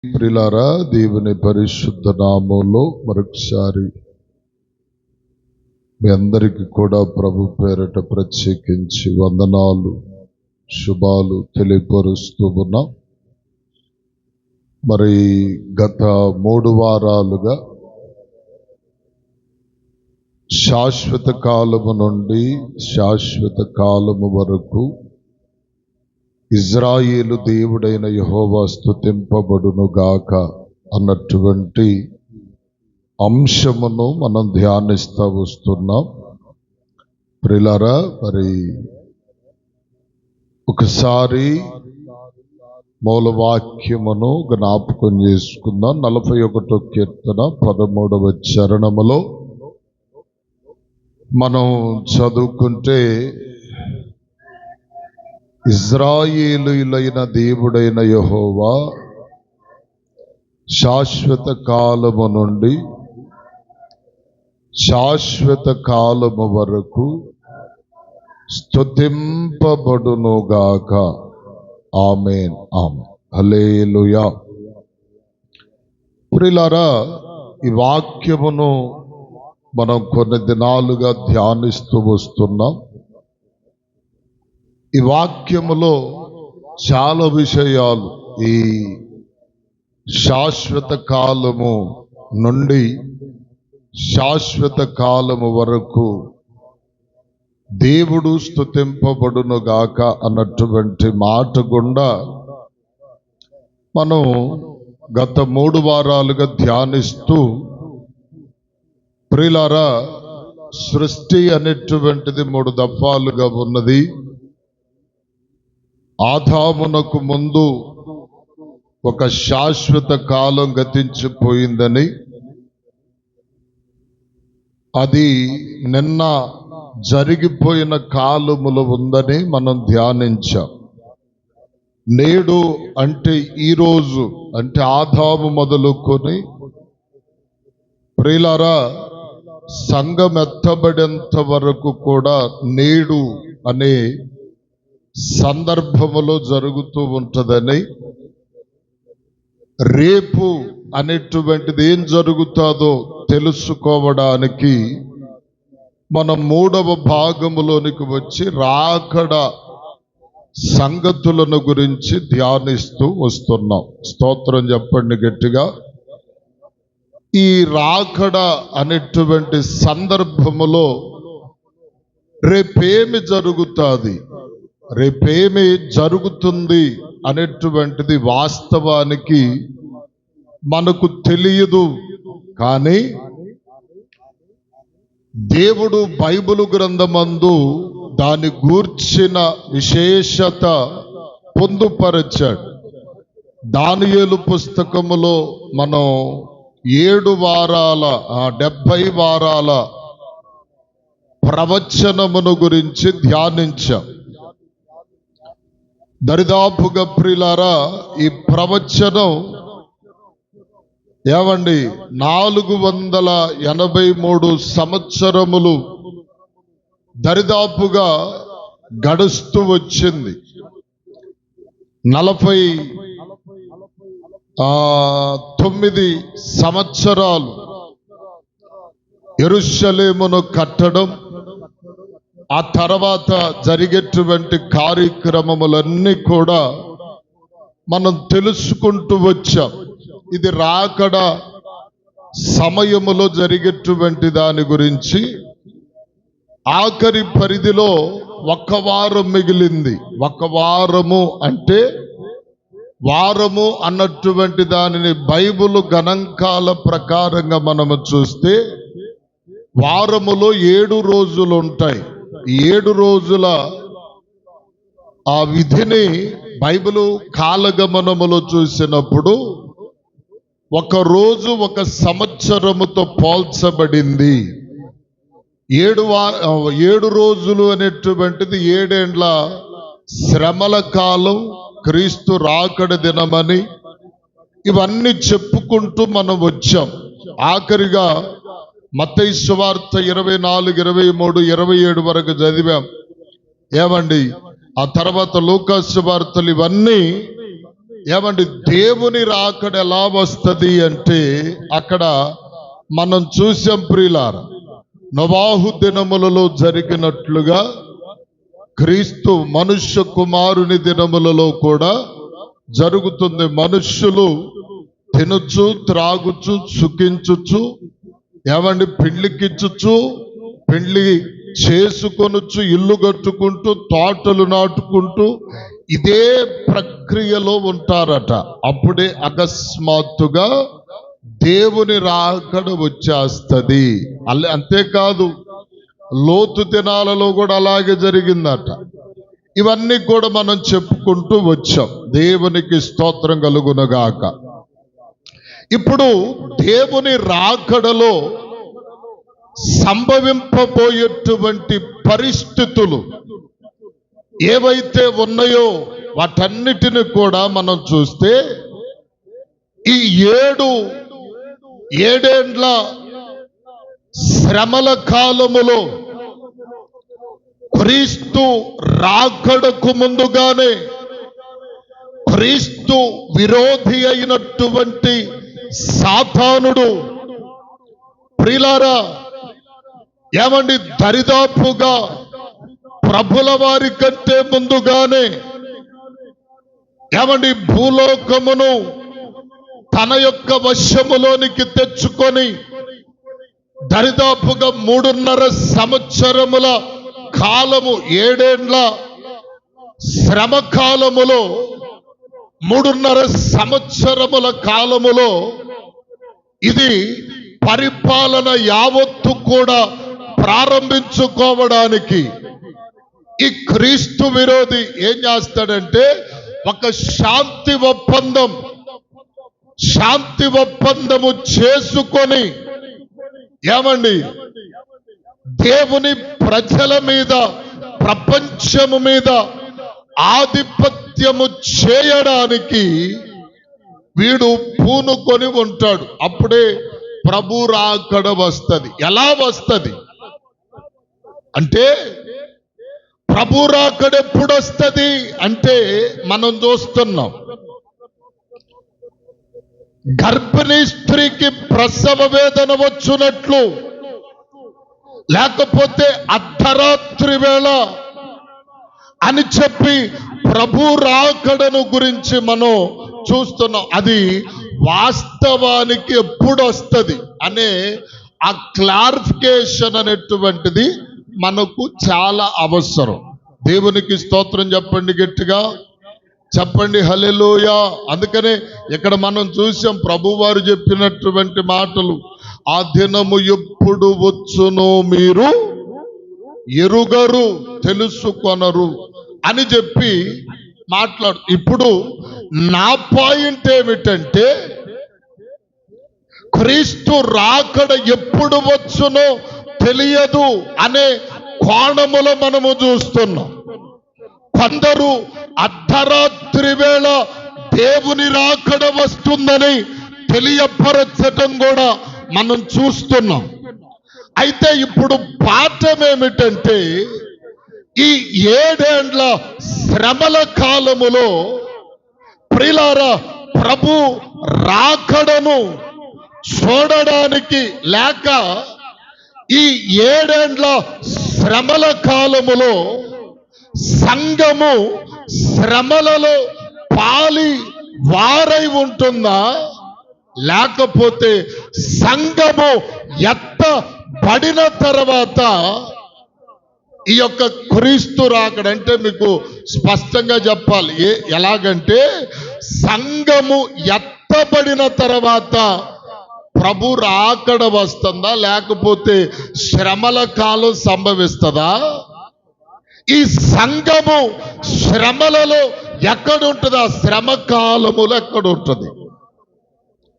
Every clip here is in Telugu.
ప్రియులారా, దేవుని పరిశుద్ధ నామములో మరొకసారి మీ అందరికీ కూడా ప్రభు పేరట ప్రత్యేకించి వందనాలు, శుభాలు తెలియపరుస్తూ ఉన్నాం. మరి గత 3 వారాలుగా శాశ్వత కాలము నుండి శాశ్వత కాలము వరకు ఇజ్రాయేలు దేవుడైన యెహోవా స్తుతింపబడును గాక అన్నటువంటి అంశమును మనం ధ్యానిస్తూ వస్తున్నాం. ప్రియులారా, మరి ఒకసారి మూలవాక్యమును జ్ఞాపకం చేసుకుందాం. 41వ కీర్తన 13వ చరణములో మనం చదువుకుంటే, ఇజ్రాయేలీయులైన దేవుడైన యెహోవా శాశ్వత కాలము నుండి శాశ్వత కాలము వరకు స్తుతింపబడునుగాక. ఆమేన్ ఆమేన్. హల్లెలూయా. ప్రియులారా, ఈ వాక్యమును మనం కొన్ని దినాలుగా ధ్యానిస్తూ వస్తున్నాం. ఈ వాక్యములో చాలా విషయాలు ఈ శాశ్వత కాలము నుండి శాశ్వత కాలము వరకు దేవుడు స్తుతింపబడునుగాక అన్నటువంటి మాట గుండా మనం గత 3 వారాలుగా ధ్యానిస్తూ, ప్రియులారా, సృష్టి అనేటువంటిది 3 దఫాలుగా ఉన్నది. ఆదామునకు ముందు ఒక శాశ్వత కాలం గతించిపోయిందని, అది నిన్న జరిగిపోయిన కాలములో ఉందని మనం ధ్యానించాం. నేడు అంటే ఈరోజు, అంటే ఆదాము మొదలుకొని ప్రియులారా సంఘం ఎత్తబడేంత వరకు కూడా నేడు అనే సందర్భములో జరుగుతూ ఉంటుందని, రేపు అనేటువంటిది ఏం జరుగుతుందో తెలుసుకోవడానికి మనం 3వ భాగములోనికి వచ్చి రాకడ సంగతులను గురించి ధ్యానిస్తూ వస్తున్నాం. స్తోత్రం చెప్పండి గట్టిగా. ఈ రాకడ అనేటువంటి సందర్భములో రేపేమి జరుగుతుంది, రేపేమి జరుగుతుంది అనేటువంటిది వాస్తవానికి మనకు తెలియదు. కానీ దేవుడు బైబిలు గ్రంథమందు దాని గూర్చిన విశేషత పొందుపరచాడు. దానియేలు పుస్తకములో మనం 7 వారాల 70 వారాల ప్రవచనమును గురించి ధ్యానించాం. దరిదాపుగా ప్రియులారా, ఈ ప్రవచనం 483 సంవత్సరములు దరిదాపుగా గడుస్తూ వచ్చింది. 49 సంవత్సరాలు యెరూషలేమును కట్టడం, ఆ తర్వాత జరిగేటువంటి కార్యక్రమములన్నీ కూడా మనం తెలుసుకుంటూ వచ్చాం. ఇది రాకడ సమయములో జరిగేటువంటి దాని గురించి. ఆఖరి పరిధిలో 1 వారం మిగిలింది. 1 వారము అంటే, వారము అన్నటువంటి దానిని బైబిలు గణాంకాల ప్రకారంగా మనము చూస్తే వారములో 7 రోజులు ఉంటాయి. 7 రోజుల ఆ విధిని బైబిలు కాలగమనములో చూసినప్పుడు 1 రోజు 1 సంవత్సరముతో పోల్చబడింది. 7 రోజులు అనేటువంటిది 7 ఏండ్ల శ్రమల కాలం, క్రీస్తు రాకడ దినమని ఇవన్నీ చెప్పుకుంటూ మనం వచ్చాం. ఆఖరిగా మత్తయి సువార్త 24, 23, 27 వరకు చదివాం. ఏమండి, ఆ తర్వాత లూకా సువార్తలు ఇవన్నీ ఏమండి దేవుని రాకడ ఎలా వస్తుంది అంటే అక్కడ మనం చూసాం ప్రియులారా, నోవాహు దినములలో జరిగినట్లుగా క్రీస్తు మనుష్య కుమారుని దినములలో కూడా జరుగుతుంది. మనుష్యులు తినచ్చు, త్రాగుచు, సుఖించుచు, ఏమండి పెళ్లికిచ్చుచు, పెళ్లి చేసుకొనుచు, ఇల్లు కట్టుకుంటూ, తోటలు నాటుకుంటూ ఇదే ప్రక్రియలో ఉంటారట. అప్పుడే అకస్మాత్తుగా దేవుని రాకడ వచ్చేస్తుంది. అంతేకాదు, లోతు దినాలలో కూడా అలాగే జరిగిందట. ఇవన్నీ కూడా మనం చెప్పుకుంటూ వచ్చాం. దేవునికి స్తోత్రం కలుగునగాక. ఇప్పుడు దేవుని రాకడలో సంభవింపబోయేటువంటి పరిస్థితులు ఏవైతే ఉన్నాయో వాటన్నిటిని కూడా మనం చూస్తే ఈ ఏడేండ్ల శ్రమల కాలములో క్రీస్తు రాకడకు ముందుగానే క్రీస్తు విరోధి అయినటువంటి సాతానుడు ప్రియులారా, ఏమండి దరిదాపుగా ప్రభుల వారి కంటే ముందుగానే ఏమండి భూలోకమును తన యొక్క వశములోనికి తెచ్చుకొని దరిదాపుగా 3.5 సంవత్సరముల కాలము, 7 ఏండ్ల శ్రమ కాలములో 3.5 సంవత్సరముల కాలములో ఇది పరిపాలన యావత్తు కూడా ప్రారంభించుకోవడానికి ఈ క్రీస్తు విరోధి ఏం చేస్తాడంటే ఒక శాంతి ఒప్పందము చేసుకొని ఏమండి దేవుని ప్రజల మీద, ప్రపంచము మీద ఆధిపత్యము చేయడానికి వీడు పూనుకొని ఉంటాడు. అప్పుడే ప్రభు రాకడ వస్తుంది. ఎలా వస్తుంది అంటే, ప్రభు రాకడ ఎప్పుడు వస్తుంది అంటే మనం చూస్తున్నాం, గర్భిణీ స్త్రీకి ప్రసవ వేదన వచ్చినట్లు, లేకపోతే అర్ధరాత్రి వేళ అని చెప్పి ప్రభు రాకడను గురించి మనం చూస్తున్నాం. అది వాస్తవానికి ఎప్పుడు వస్తుంది అనే ఆ క్లారిఫికేషన్ అనేటువంటిది మనకు చాలా అవసరం. దేవునికి స్తోత్రం చెప్పండి, గట్టిగా చెప్పండి హల్లెలూయా. అందుకనే ఇక్కడ మనం చూసాం ప్రభువారు చెప్పినటువంటి మాటలు, ఆ దినము ఎప్పుడు వచ్చునో మీరు ఎరుగరు, తెలుసుకొనరు అని చెప్పి మాట్లాడు. ఇప్పుడు నా పాయింట్ ఏమిటంటే, క్రీస్తు రాకడ ఎప్పుడు వచ్చునో తెలియదు అనే కోణములో మనము చూస్తున్నాం. కొందరు అర్ధరాత్రి వేళ దేవుని రాకడ వస్తుందని తెలియపరచటం కూడా మనం చూస్తున్నాం. అయితే ఇప్పుడు పాఠం ఏమిటంటే, ఈ 7 ఏండ్ల శ్రమల కాలములో ప్రియులారా ప్రభు రాకడను చూడడానికి, లేక ఈ 7 ఏండ్ల శ్రమల కాలములో సంఘము శ్రమలలో పాలి వారై ఉంటుందా, లేకపోతే సంఘము ఎత్తబడిన తర్వాత ఈ యొక్క క్రీస్తు రాకడంటే మీకు స్పష్టంగా చెప్పాలి. ఎలాగంటే, సంఘము ఎత్తబడిన తర్వాత ప్రభు రాకడ వస్తుందా, లేకపోతే శ్రమల కాలం సంభవిస్తుందా? ఈ సంఘము శ్రమలలో ఎక్కడుంటుంది? ఆ శ్రమ కాలములో ఎక్కడుంటుంది?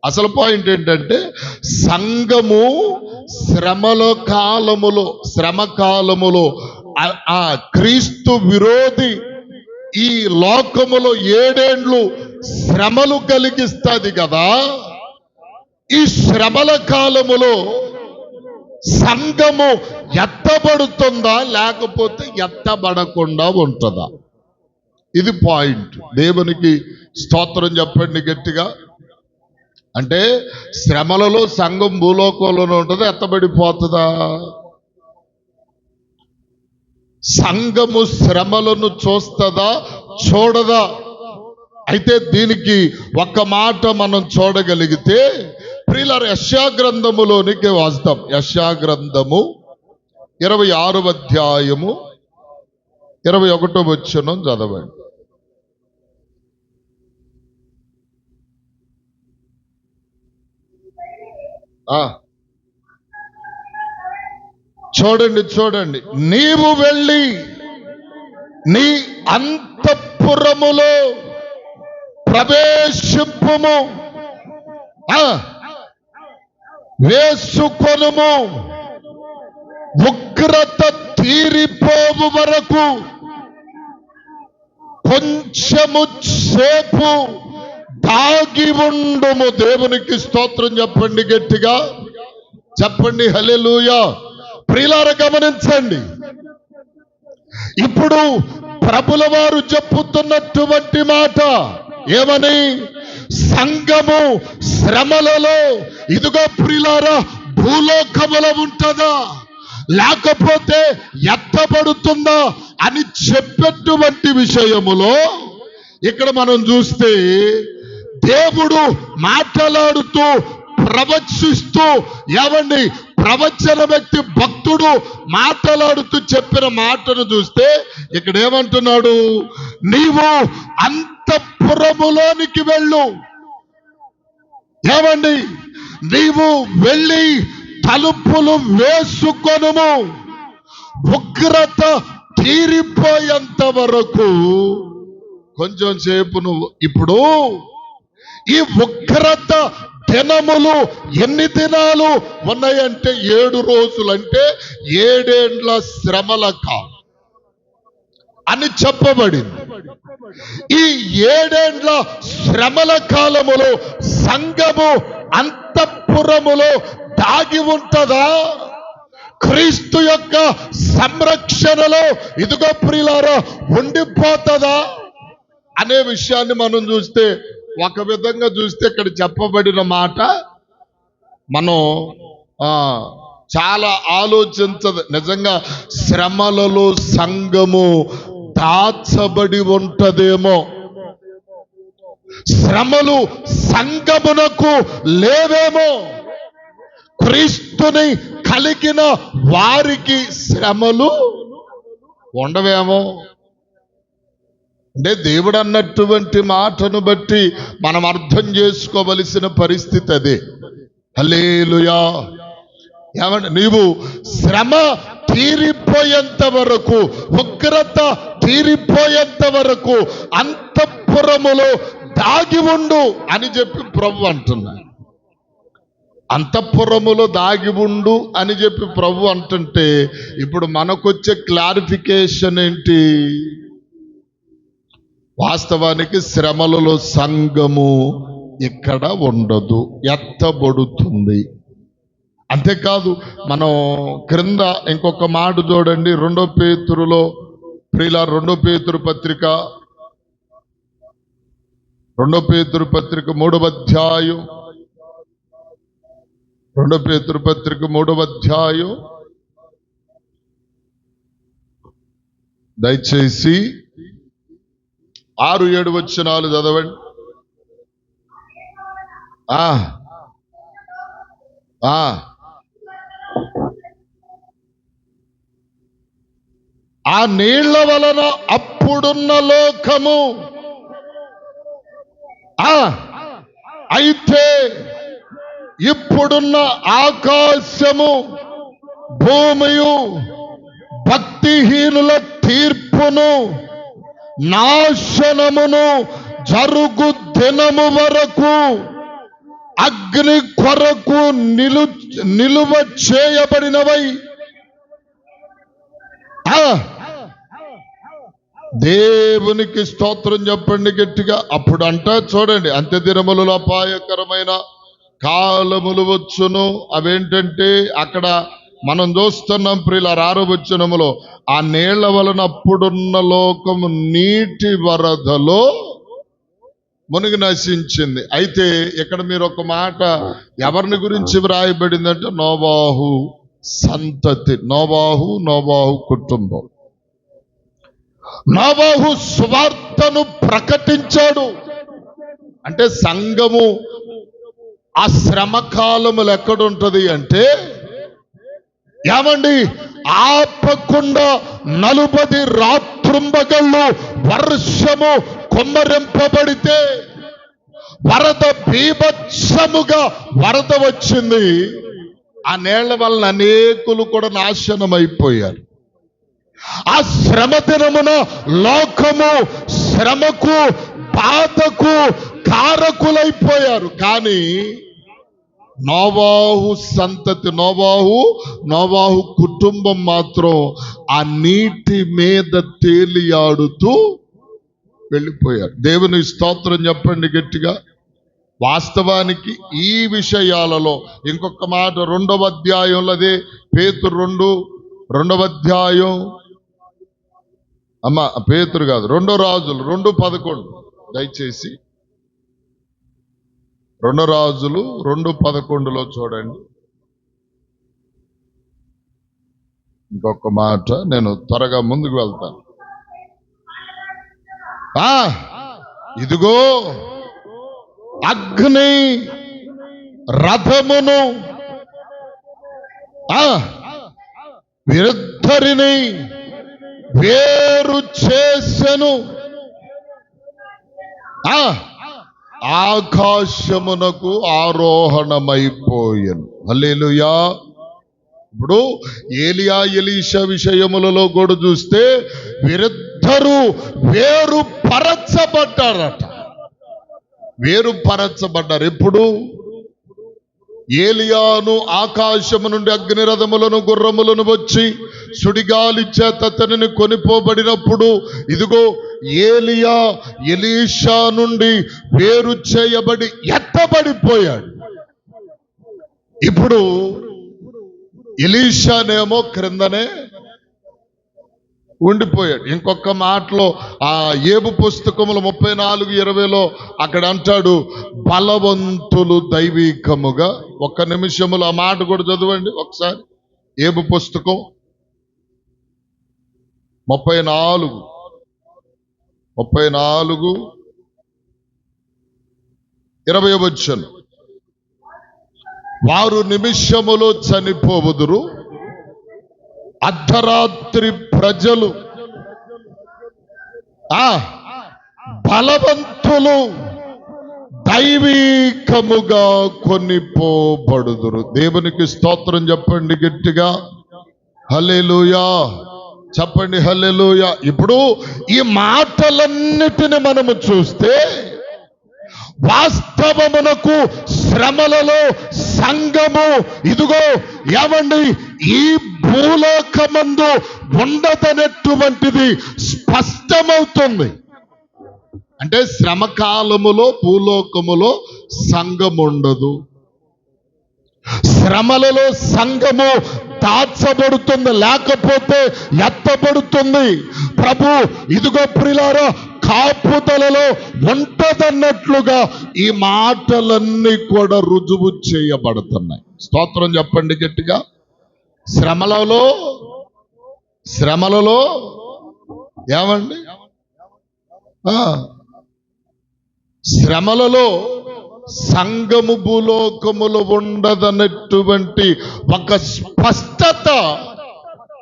అసలు పాయింట్ ఏంటంటే, సంఘము శ్రమ కాలములో ఆ క్రీస్తు విరోధి ఈ లోకములో 7 ఏండ్లు శ్రమలు కలిగిస్తుంది కదా. ఈ శ్రమల కాలములో సంఘము ఎత్తబడుతుందా, లేకపోతే ఎత్తబడకుండా ఉంటుందా? ఇది పాయింట్. దేవునికి స్తోత్రం చెప్పండి గట్టిగా. అంటే శ్రమలలో సంఘం భూలోకంలోనే ఉంటుంది, ఎత్తబడిపోతుందా? సంఘము శ్రమలను చూస్తుందా, చూడదా? అయితే దీనికి ఒక్క మాట మనం చూడగలిగితే ప్రియులారా, యెషయా గ్రంథములోనికి వస్తాం. యెషయా గ్రంథము 26వ అధ్యాయము 21వ వచనం చదవండి. చూడండి. నీవు వెళ్ళి నీ అంతఃపురములో ప్రవేశింపుము, వేసుకొనుము, ఉగ్రత తీరిపోవు వరకు కొంచెము సేపు దాగి ఉండుము. దేవునికి స్తోత్రం చెప్పండి గట్టిగా, చెప్పండి హల్లెలూయా. ప్రియులారా గమనించండి, ఇప్పుడు ప్రభుల వారు చెప్పుతున్నటువంటి మాట ఏమని? సంఘము శ్రమలలో ఇదిగో ప్రియులారా భూలోకములో ఉంటుందా లేకపోతే ఎత్తబడుతుందా అని చెప్పేటువంటి విషయములో ఇక్కడ మనం చూస్తే దేవుడు మాట్లాడుతూ ప్రవచిస్తూ, ఏమండి ప్రవచన వ్యక్తి భక్తుడు మాట్లాడుతూ చెప్పిన మాటను చూస్తే ఇక్కడ ఏమంటున్నాడు? నీవు అంతఃపురములోనికి వెళ్ళు. ఏమండి, నీవు వెళ్ళి తలుపులు వేసుకొనుము, ఉగ్రత తీరిపోయేంత వరకు కొంచెం సేపు నువ్వు. ఇప్పుడు ఈ ఉగ్రత దినములు ఎన్ని దినాలు ఉన్నాయంటే 7 రోజులు, అంటే 7 ఏండ్ల శ్రమల కాలం అని చెప్పబడింది. ఈ 7 ఏండ్ల శ్రమల కాలములో సంఘము అంతఃపురములో దాగి ఉంటదా? క్రీస్తు యొక్క సంరక్షణలో ఇదిగో ప్రియులారా ఉండిపోతుందా అనే విషయాన్ని మనం చూస్తే, ఒక విధంగా చూస్తే ఇక్కడ చెప్పబడిన మాట మనం చాలా ఆలోచించదు. నిజంగా శ్రమలలో సంఘము దాచబడి ఉంటదేమో, శ్రమలు సంఘమునకు లేవేమో, క్రీస్తుని కలిగిన వారికి శ్రమలు ఉండవేమో. అంటే దేవుడు అన్నటువంటి మాటను బట్టి మనం అర్థం చేసుకోవలసిన పరిస్థితి అదే. హల్లెలూయా. ఏమంటే నీవు శ్రమ తీరిపోయేంత వరకు, ఉగ్రత తీరిపోయేంత వరకు అంతఃపురములో దాగి ఉండు అని చెప్పి ప్రభు అంటున్నాడు. అంతఃపురములో దాగి ఉండు అని చెప్పి ప్రభు అంటుంటే ఇప్పుడు మనకొచ్చే క్లారిఫికేషన్ ఏంటి? వాస్తవానికి శ్రమలలో సంఘము ఇక్కడ ఉండదు, ఎత్తబడుతుంది. అంతేకాదు, మనం క్రింద ఇంకొక మాట చూడండి, 2 పేతురులో ప్రియుల 2 పేతురు పత్రిక 3వ అధ్యాయం 2 పేతురు పత్రిక 3వ అధ్యాయం దయచేసి 6-7 వచనాలు చదవండి. ఆ నీళ్ల వలన అప్పుడున్న లోకము, అయితే ఇప్పుడున్న ఆకాశము భూమియు భక్తిహీనుల తీర్పును నాశనమును జరుగు దినము వరకు అగ్ని కొరకు నిలువ చేయబడినవై. దేవునికి స్తోత్రం చెప్పండి గట్టిగా. అప్పుడు చూడండి, అంత్య దినములలో అపాయకరమైన కాలములు వచ్చును. అవేంటంటే అక్కడ మనం చూస్తున్నాం ప్రియుల 6వ వచనములో, ఆ నీళ్ల వలన అప్పుడున్న లోకము నీటి వరదలో మునిగి నశించింది. అయితే ఇక్కడ మీరు ఒక మాట, ఎవరిని గురించి వ్రాయబడిందంటే నోవాహు సంతతి, నోవాహు కుటుంబం. నోవాహు సువార్తను ప్రకటించాడు. అంటే సంఘము ఆ శ్రమ కాలములు ఎక్కడుంటది అంటే, ఏమండి, ఆపకుండా 40 రాత్రుంబగళ్ళు వర్షము కుమ్మరింపబడితే వరద బీభత్సముగా వరద వచ్చింది. ఆ నీళ్ల వలన అనేకులు కూడా నాశనం అయిపోయారు. ఆ శ్రమ దినమున లోకము శ్రమకు బాధకు కారకులైపోయారు. కానీ నోవాహు సంతతి, నోవాహు కుటుంబం మాత్రం ఆ నీటి మీద తేలియాడుతూ వెళ్ళిపోయారు. దేవుని స్తోత్రం చెప్పండి గట్టిగా. వాస్తవానికి ఈ విషయాలలో ఇంకొక మాట 2వ అధ్యాయంలో, అదే పేతురు 2వ అధ్యాయం, పేతురు కాదు, 2 రాజులు 2:11, దయచేసి 2 రాజులు 2:11లో చూడండి. ఇంకొక మాట, నేను త్వరగా ముందుకు వెళ్తాను. ఇదిగో అగ్ని రథమును వీరిద్దరిని వేరు చేసెను, ఆకాశమునకు ఆరోహణమైపోయాను. హల్లెలూయా. ఇప్పుడు ఏలియా ఎలీషా విషయములలో కూడా చూస్తే వీరిద్దరూ వేరుపరచబడ్డారట. వేరుపరచబడ్డారు. ఎప్పుడు? ఏలియాను ఆకాశము నుండి అగ్నిరథములను గుర్రములను వచ్చి సుడిగాలి చేత అతనిని కొనిపోబడినప్పుడు, ఇదిగో ఏలియా ఎలీషా నుండి వేరు చేయబడి ఎత్తబడిపోయాడు. ఇప్పుడు ఎలీషానేమో క్రిందనే ఉండిపోయాడు. ఇంకొక మాటలో ఆ ఏబు పుస్తకములు 34:20లో అక్కడ అంటాడు, బలవంతులు దైవికముగా. ఒక్క నిమిషములు ఆ మాట కూడా చదవండి ఒకసారి. ఏబు పుస్తకం 34:20. వారు నిమిషములో చనిపోవుదురు, అర్ధరాత్రి ప్రజలు బలవంతులు దైవికముగా కొనిపోబడుదురు. దేవునికి స్తోత్రం చెప్పండి గట్టిగా. హల్లెలూయా చెప్పండి, హల్లెలూయా. ఇప్పుడు ఈ మాటలన్నిటిని మనము చూస్తే వాస్తవమునకు శ్రమలలో సంఘము, ఇదిగో ఏమండి, ఈ భూలోకమందు ఉండదనేటువంటిది స్పష్టమవుతుంది. అంటే శ్రమ కాలములో భూలోకములో సంఘం ఉండదు. శ్రమలలో సంఘము దాచబడుతుంది, లేకపోతే ఎత్తబడుతుంది. ప్రభు ఇదిగో ప్రియులారా కాపుదలలో ఉంటదన్నట్లుగా ఈ మాటలన్నీ కూడా రుజువు చేయబడుతున్నాయి. స్తోత్రం చెప్పండి గట్టిగా. శ్రమలలో ఏమండి, శ్రమలలో సంఘము భూలోకములు ఉండదన్నటువంటి ఒక స్పష్టత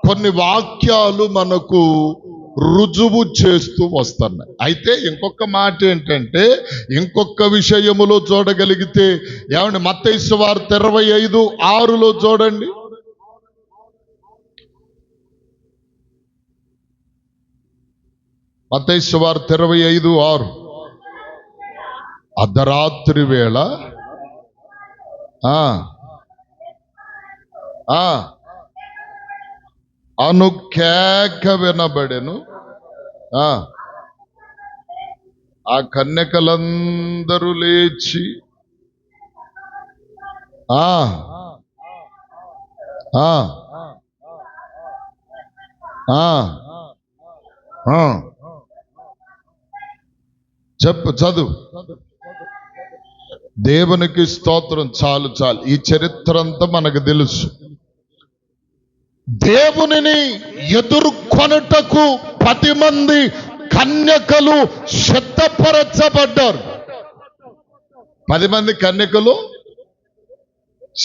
కొన్ని వాక్యాలు మనకు రుజువు చేస్తూ వస్తున్నాయి. అయితే ఇంకొక మాట ఏంటంటే, ఇంకొక విషయములో చూడగలిగితే ఏమండి, మత్తయి సువార్త 25:6లో చూడండి. మత్తయి సువార్త 25:6. అర్ధరాత్రి వేళ అను కేక వినబడెను. ఆ కన్యకలందరూ లేచి ఆ, ఆ. చెప్పు, చదువు. దేవునికి స్తోత్రం. చాలు చాలు, ఈ చరిత్ర అంతా మనకు తెలుసు. దేవునిని ఎదుర్కొనుటకు 10 మంది కన్యకలు సిద్ధపరచబడ్డారు. 10 మంది కన్యకలు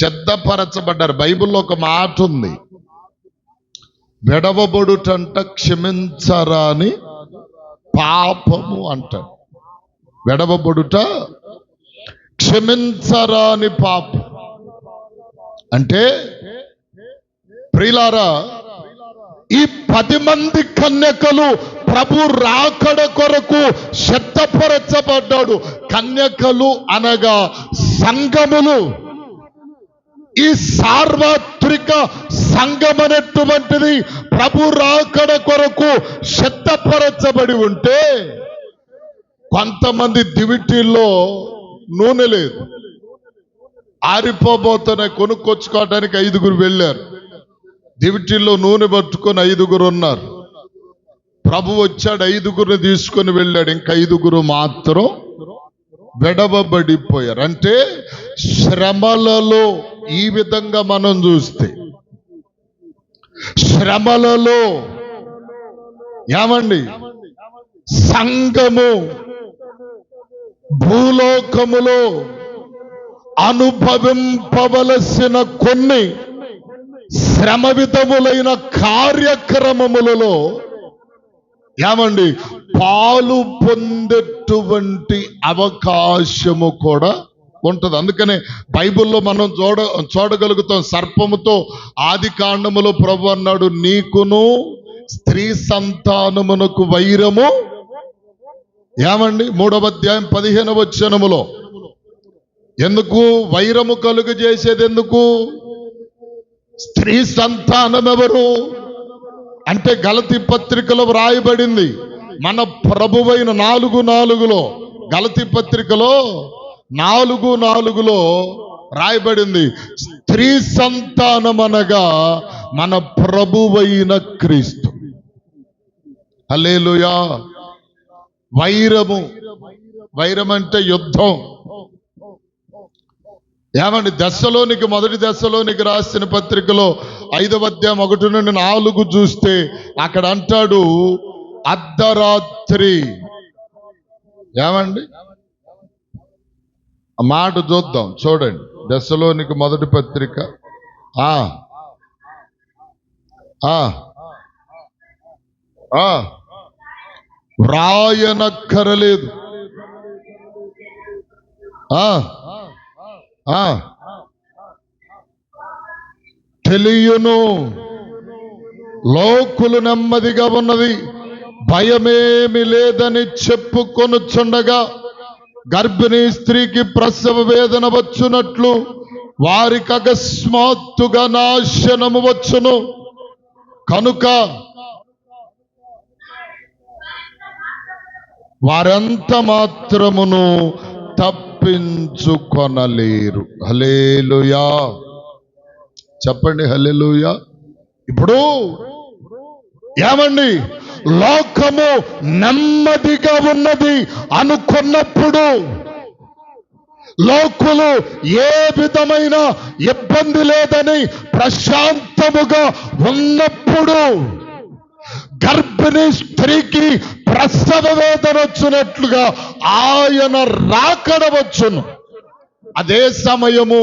సిద్ధపరచబడ్డారు. బైబిల్లో ఒక మాట ఉంది, విడవబడుటంట క్షమించరాని పాపము అంటాడు. విడవబడుట క్షమించరాని పాపం అంటే, ప్రియులారా, ఈ 10 మంది కన్యకలు ప్రభు రాకడ కొరకు సిద్ధపరచబడ్డాడు. కన్యకలు అనగా సంఘములు. ఈ సార్వత్రిక సంఘం అనేటువంటిది ప్రభు రాకడ కొరకు సిద్ధపరచబడి ఉంటే, కొంతమంది దివిటీల్లో నూనె లేదు, ఆరిపోబోతున్న కొనుక్కొచ్చుకోవడానికి 5 వెళ్ళారు. దివిటీల్లో నూనె పట్టుకొని 5 ఉన్నారు. ప్రభు వచ్చాడు, 5 తీసుకొని వెళ్ళాడు. ఇంకా 5 మాత్రం విడవబడిపోయారు. అంటే శ్రమలలో ఈ విధంగా మనం చూస్తే, శ్రమలలో ఏమండి, సంఘము భూలోకములో అనుభవింపవలసిన కొన్ని శ్రమ విధములైన కార్యక్రమములలో ఏమండి పాలు పొందేటువంటి అవకాశము కూడా ఉంటుంది. అందుకనే బైబిల్లో మనం చూడగలుగుతాం, సర్పముతో ఆది కాండములో ప్రభు అన్నాడు, నీకును స్త్రీ సంతానమునకు వైరము. ఏమండి 3వ అధ్యాయం 15వ వచనములో, ఎందుకు వైరము కలుగు చేసేది? ఎందుకు? స్త్రీ సంతానం ఎవరు అంటే గలతీ పత్రికలో వ్రాయబడింది. మన ప్రభువైన 4:4 గలతీ పత్రికలో 4:4 రాయబడింది, స్త్రీ సంతానం అనగా మన ప్రభువైన క్రీస్తు. హల్లెలూయా. వైరము, వైరం అంటే యుద్ధం. ఏమండి మొదటి దశలోనికి రాసిన పత్రికలో 5వ అధ్యాయం 1 నుండి 4 చూస్తే అక్కడ అంటాడు, అర్ధరాత్రి. ఏమండి ఆ మాట చూద్దాం, చూడండి. దశలోనికి మొదటి పత్రిక వ్రాయనక్కరలేదు. తెలియను, లోకులు నెమ్మదిగా ఉన్నది, భయమేమి లేదని చెప్పుకొనుచుండగా గర్భిణీ స్త్రీకి ప్రసవ వేదన వచ్చునట్లు వారికి అకస్మాత్తుగా నాశనము వచ్చును. కనుక వారంత మాత్రమును తప్పించుకొనలేరు. హల్లెలూయా. చెప్పండి హల్లెలూయా. ఇప్పుడు ఏమండి, లోకము నెమ్మదిగా ఉన్నది అనుకున్నప్పుడు, లోకులు ఏ విధమైన ఇబ్బంది లేదని ప్రశాంతముగా ఉన్నప్పుడు, గర్భిణీ స్త్రీకి ప్రసవ వేదన వచ్చినట్లుగా ఆయన రాకడ వచ్చును. అదే సమయము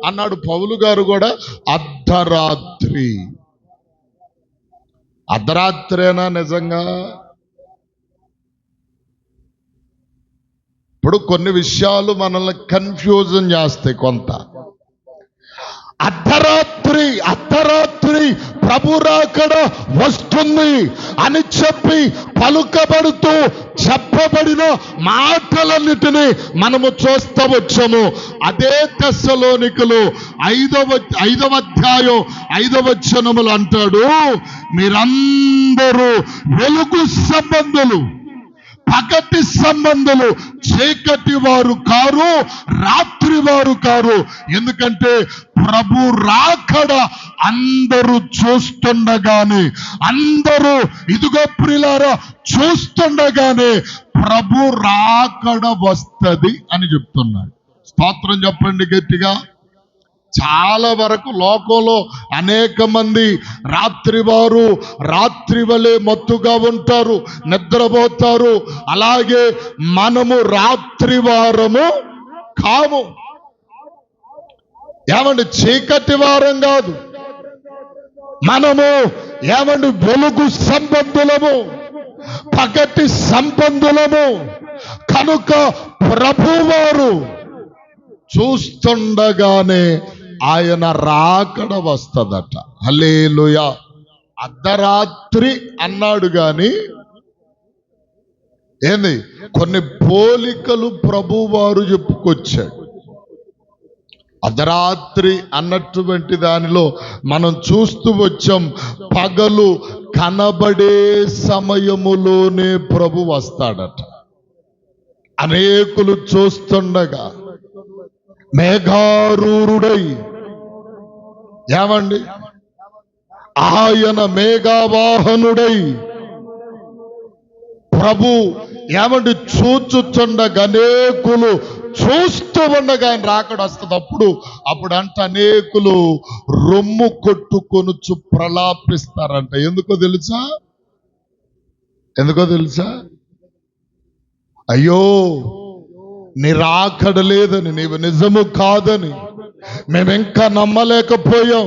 అన్నాడు పౌలు గారు కూడా, అర్ధరాత్రి. అర్ధరాత్రేనా నిజంగా? ఇప్పుడు కొన్ని విషయాలు మనల్ని కన్ఫ్యూజన్ చేస్తాయి కొంత. అర్ధరాత్రి ప్రభు రాకడ వస్తుంది అని చెప్పి పలుకబడుతూ చెప్పబడిన మాటలన్నిటినీ మనము చూస్తూ వచ్చాము. అదే తెస్సలోనికలు 5వ అధ్యాయం 5వ వచనములు అంటాడు, మీరందరూ వెలుగు సంబంధులు, పగటి సంబంధులు, చీకటి వారు కారు, రాత్రి వారు కారు. ఎందుకంటే ప్రభు రాకడ అందరూ చూస్తుండగానే, అందరూ ఇదిగో ప్రియులారా చూస్తుండగానే ప్రభు రాకడ వస్తది అని చెప్తున్నాడు. స్తోత్రం చెప్పండి గట్టిగా. చాలా వరకు లోకంలో అనేక మంది రాత్రివారు రాత్రి వలె మత్తుగా ఉంటారు, నిద్రపోతారు. అలాగే మనము రాత్రివారము కాము. ఏమండి, చీకటి వారం కాదు మనము. ఏమండి, వెలుగు సంబంధులము, పగటి సంబంధులము. కనుక ప్రభువారు చూస్తుండగానే ఆయన రాకడ వస్తదట. హల్లెలూయా. అర్ధరాత్రి అన్నాడు గాని ఏంది, కొన్ని పోలికలు ప్రభువారు చెప్పుకొచ్చాడు. అర్ధరాత్రి అన్నటువంటి దానిలో మనం చూస్తూ వచ్చాం, పగలు కనబడే సమయములోనే ప్రభు వస్తాడట. అనేకులు చూస్తుండగా మేఘారూరుడై, ఏమండి, ఆయన మేఘావాహనుడై ప్రభు ఏమండి చూచుచుండగా, అనేకులు చూస్తూ ఉండగా ఆయన రాకడ వస్తుంది. అప్పుడు అంటే అనేకులు రొమ్ము కొట్టుకొనుచు ప్రలాపిస్తారంట. ఎందుకో తెలుసా? అయ్యో, నీ రాకడ లేదని, నీవు నిజము కాదని మేమింకా నమ్మలేకపోయాం.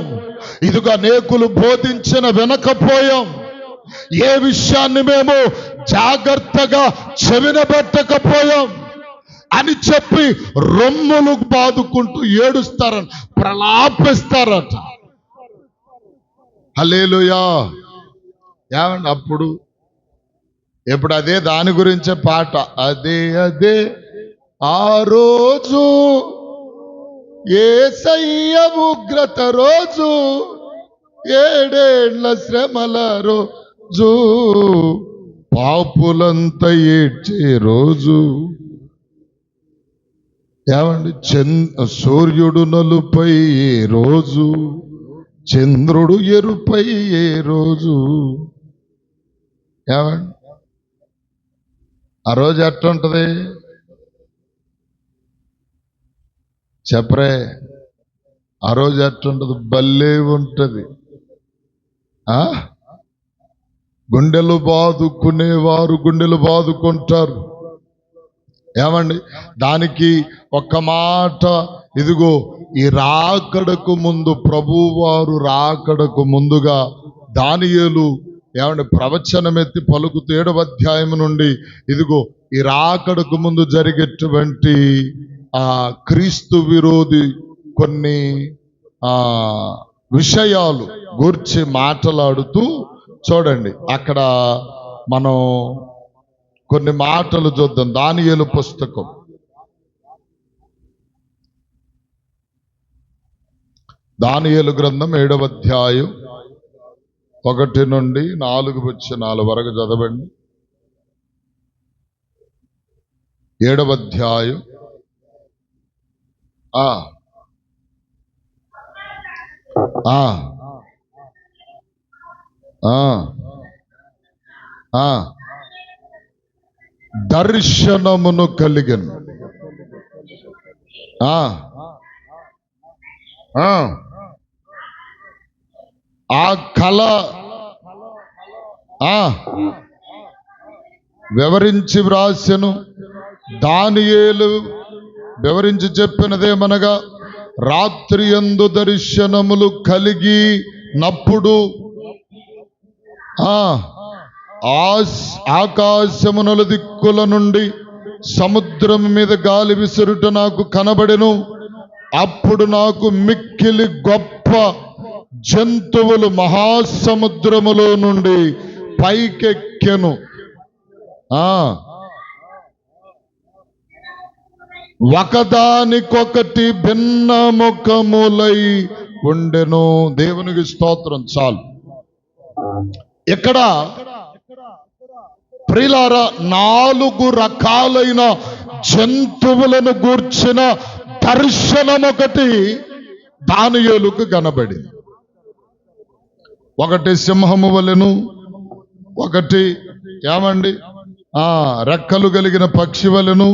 ఇదిగో అనేకులు బోధించిన వినకపోయాం. ఏ విషయాన్ని మేము జాగ్రత్తగా చెవినబెట్టకపోయాం అని చెప్పి రొమ్ములు బాదుకుంటూ ఏడుస్తారని, ప్రలాపిస్తారట. హల్లెలూయా. ఏమండి, ఎప్పుడు అదే దాని గురించే పాట. అదే ఆ రోజు యేసయ్య ఉగ్రత రోజు, 7 ఏళ్ల శ్రమల రోజు, పాపులంతా ఏడ్చే రోజు. ఏమండి, సూర్యుడు నలుపై ఏ రోజు, చంద్రుడు ఎరుపై ఏ రోజు. ఏమండి, ఆ రోజు ఎట్లుంటది చెప్పరే? ఆ రోజు ఎట్లుంటది? భలే ఉంటది. గుండెలు బాదుకునేవారు గుండెలు బాదుకుంటారు. ఏమండి, దానికి ఒక్క మాట, ఇదిగో ఈ రాకడకు ముందు, ప్రభువారు రాకడకు ముందుగా దానియేలు ఏమండి ప్రవచనమెత్తి పలుకుతూ 7వ అధ్యాయం నుండి, ఇదిగో ఈ రాకడకు ముందు జరిగేటువంటి క్రీస్తు విరోధి కొన్ని విషయాలు గూర్చి మాట్లాడుతూ చూడండి. అక్కడ మనం కొన్ని మాటలు చూద్దాం. దానియేలు పుస్తకం దానియేలు గ్రంథం 7వ అధ్యాయం 1 నుండి 4 వచనాల వరకు చదవండి. 7వ అధ్యాయం దర్శనమును కలిగను. ఆ కళ వివరించి వ్రాసెను. దానియేలు వివరించి చెప్పినదేమనగా, రాత్రి యందు దర్శనములు కలిగినప్పుడు ఆకాశము నలుదిక్కుల నుండి సముద్రం మీద గాలి విసురుట నాకు కనబడెను. అప్పుడు నాకు మిక్కిలి గొప్ప జంతువులు మహాసముద్రములో నుండి పైకెక్కెను. ఒకదానికొకటి భిన్న ముఖములై ఉండెను. దేవునికి స్తోత్రం. చాలు. ఇక్కడ ప్రియులారా 4 రకాలైన జంతువులను గూర్చిన దర్శనం ఒకటి దానియేలుకు కనబడింది. ఒకటి సింహము వలెను, ఒకటి ఏమండి రెక్కలు కలిగిన పక్షి వలెను,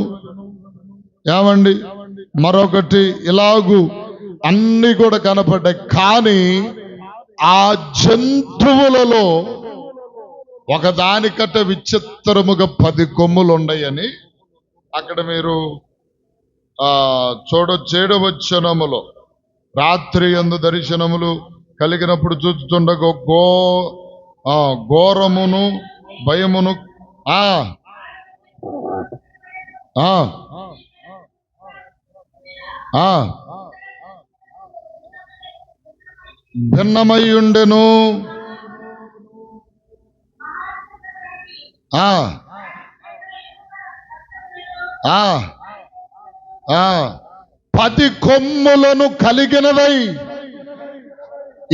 ఏమండి మరొకటి ఇలాగు అన్ని కూడా కనపడ్డాయి. కానీ ఆ జంతువులలో ఒకదానికట విచిత్రముగా 10 కొమ్ములు ఉన్నాయని అక్కడ మీరు చూడవచ్చునములో రాత్రి యందు దర్శనములు కలిగినప్పుడు చూస్తుండగా ఘోరమును భయమును భిన్నమై ఉండెను. 10 కొమ్ములను కలిగినదై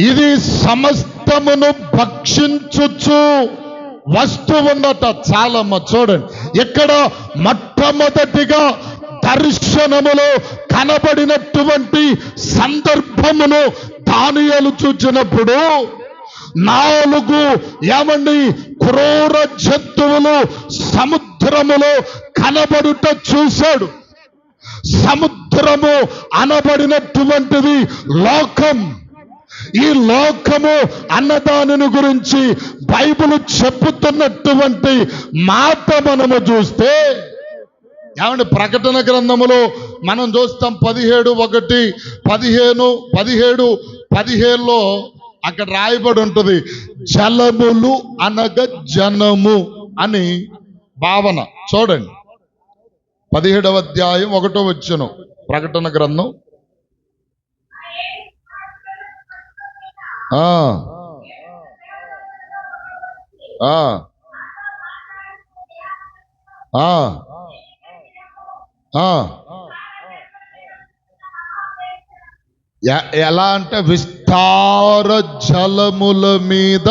ఇది సమస్తమును భక్షించుచు వస్తువున్నట. చాలమ్మ చూడండి, ఇక్కడ మొట్టమొదటిగా దర్శనములో కనబడినటువంటి సందర్భమును దానియేలు చూచినప్పుడు 4 ఏమండి క్రూర జంతువులు సముద్రములో కనబడుట చూశాడు. సముద్రము అనబడినటువంటిది లోకం. ఈ లోకము అన్నదానిని గురించి బైబిల్ చెప్పుతున్నటువంటి మాట మనము చూస్తే ఏమంటే ప్రకటన గ్రంథములో మనం చూస్తాం 17:1, 17:17లో అక్కడ రాయబడి ఉంటుంది జలములు అనగా జనము అని భావన. చూడండి 17వ అధ్యాయం 1వ వచనం ప్రకటన గ్రంథం. ఎలా అంటే విస్తార జలముల మీద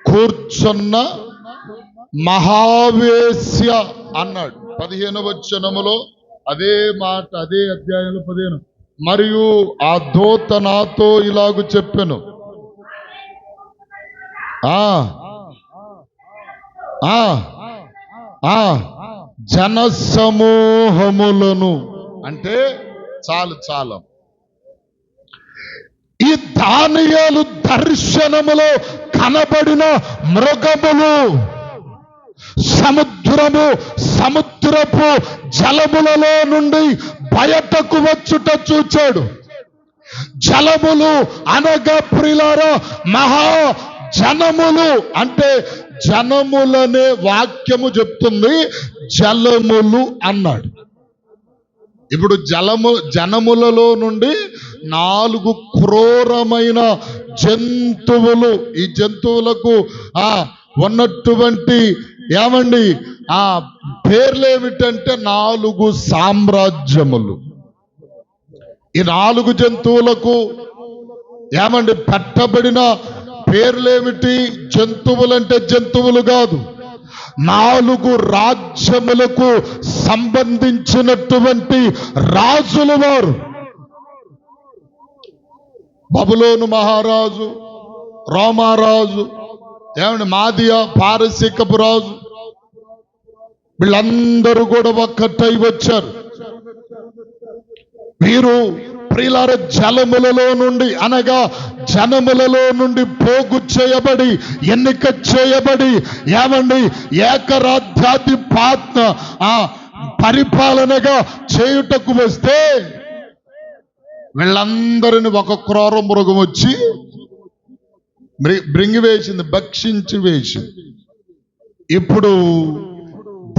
కూర్చున్న మహావేశ్య అన్నాడు 15వ వచనములో. అదే మాట అదే అధ్యాయంలో 15. మరియు ఆ దూత నాతో ఇలాగు చెప్పెను, జనసమూహములను అంటే చాలు ఈ దానియేలు దర్శనములో కనబడిన మృగములు సముద్రపు జలములలో నుండి బయటకు వచ్చుట చూచాడు. జలములు అనగా ప్రియులారా మహా జనములు అంటే జనములనే వాక్యము చెప్తుంది, జలములు అన్నాడు. ఇప్పుడు జనములలో నుండి 4 క్రూరమైన జంతువులు, ఈ జంతువులకు ఉన్నటువంటి ఏమండి పేర్లు ఏమిటంటే 4 సామ్రాజ్యములు. ఈ 4 జంతువులకు ఏమండి పెట్టబడిన పేర్లేమిటి? జంతువులంటే జంతువులు కాదు, 4 రాజ్యములకు సంబంధించినటువంటి రాజులు వారు. బబులోను మహారాజు, రోమారాజు, ఏమండి మాదియా పారసీకపు రాజు, వీళ్ళందరూ కూడా ఒక్కటై వచ్చారు. వీరు ప్రియులార జలములలో నుండి అనగా జనములలో నుండి పోగు చేయబడి ఎన్నిక చేయబడి ఏమండి ఏకరాజ్యాధిపత్య పరిపాలనగా చేయుటకు వస్తే వీళ్ళందరిని ఒక క్రూర మృగం వచ్చి వేసింది, భక్షించి వేసింది. ఇప్పుడు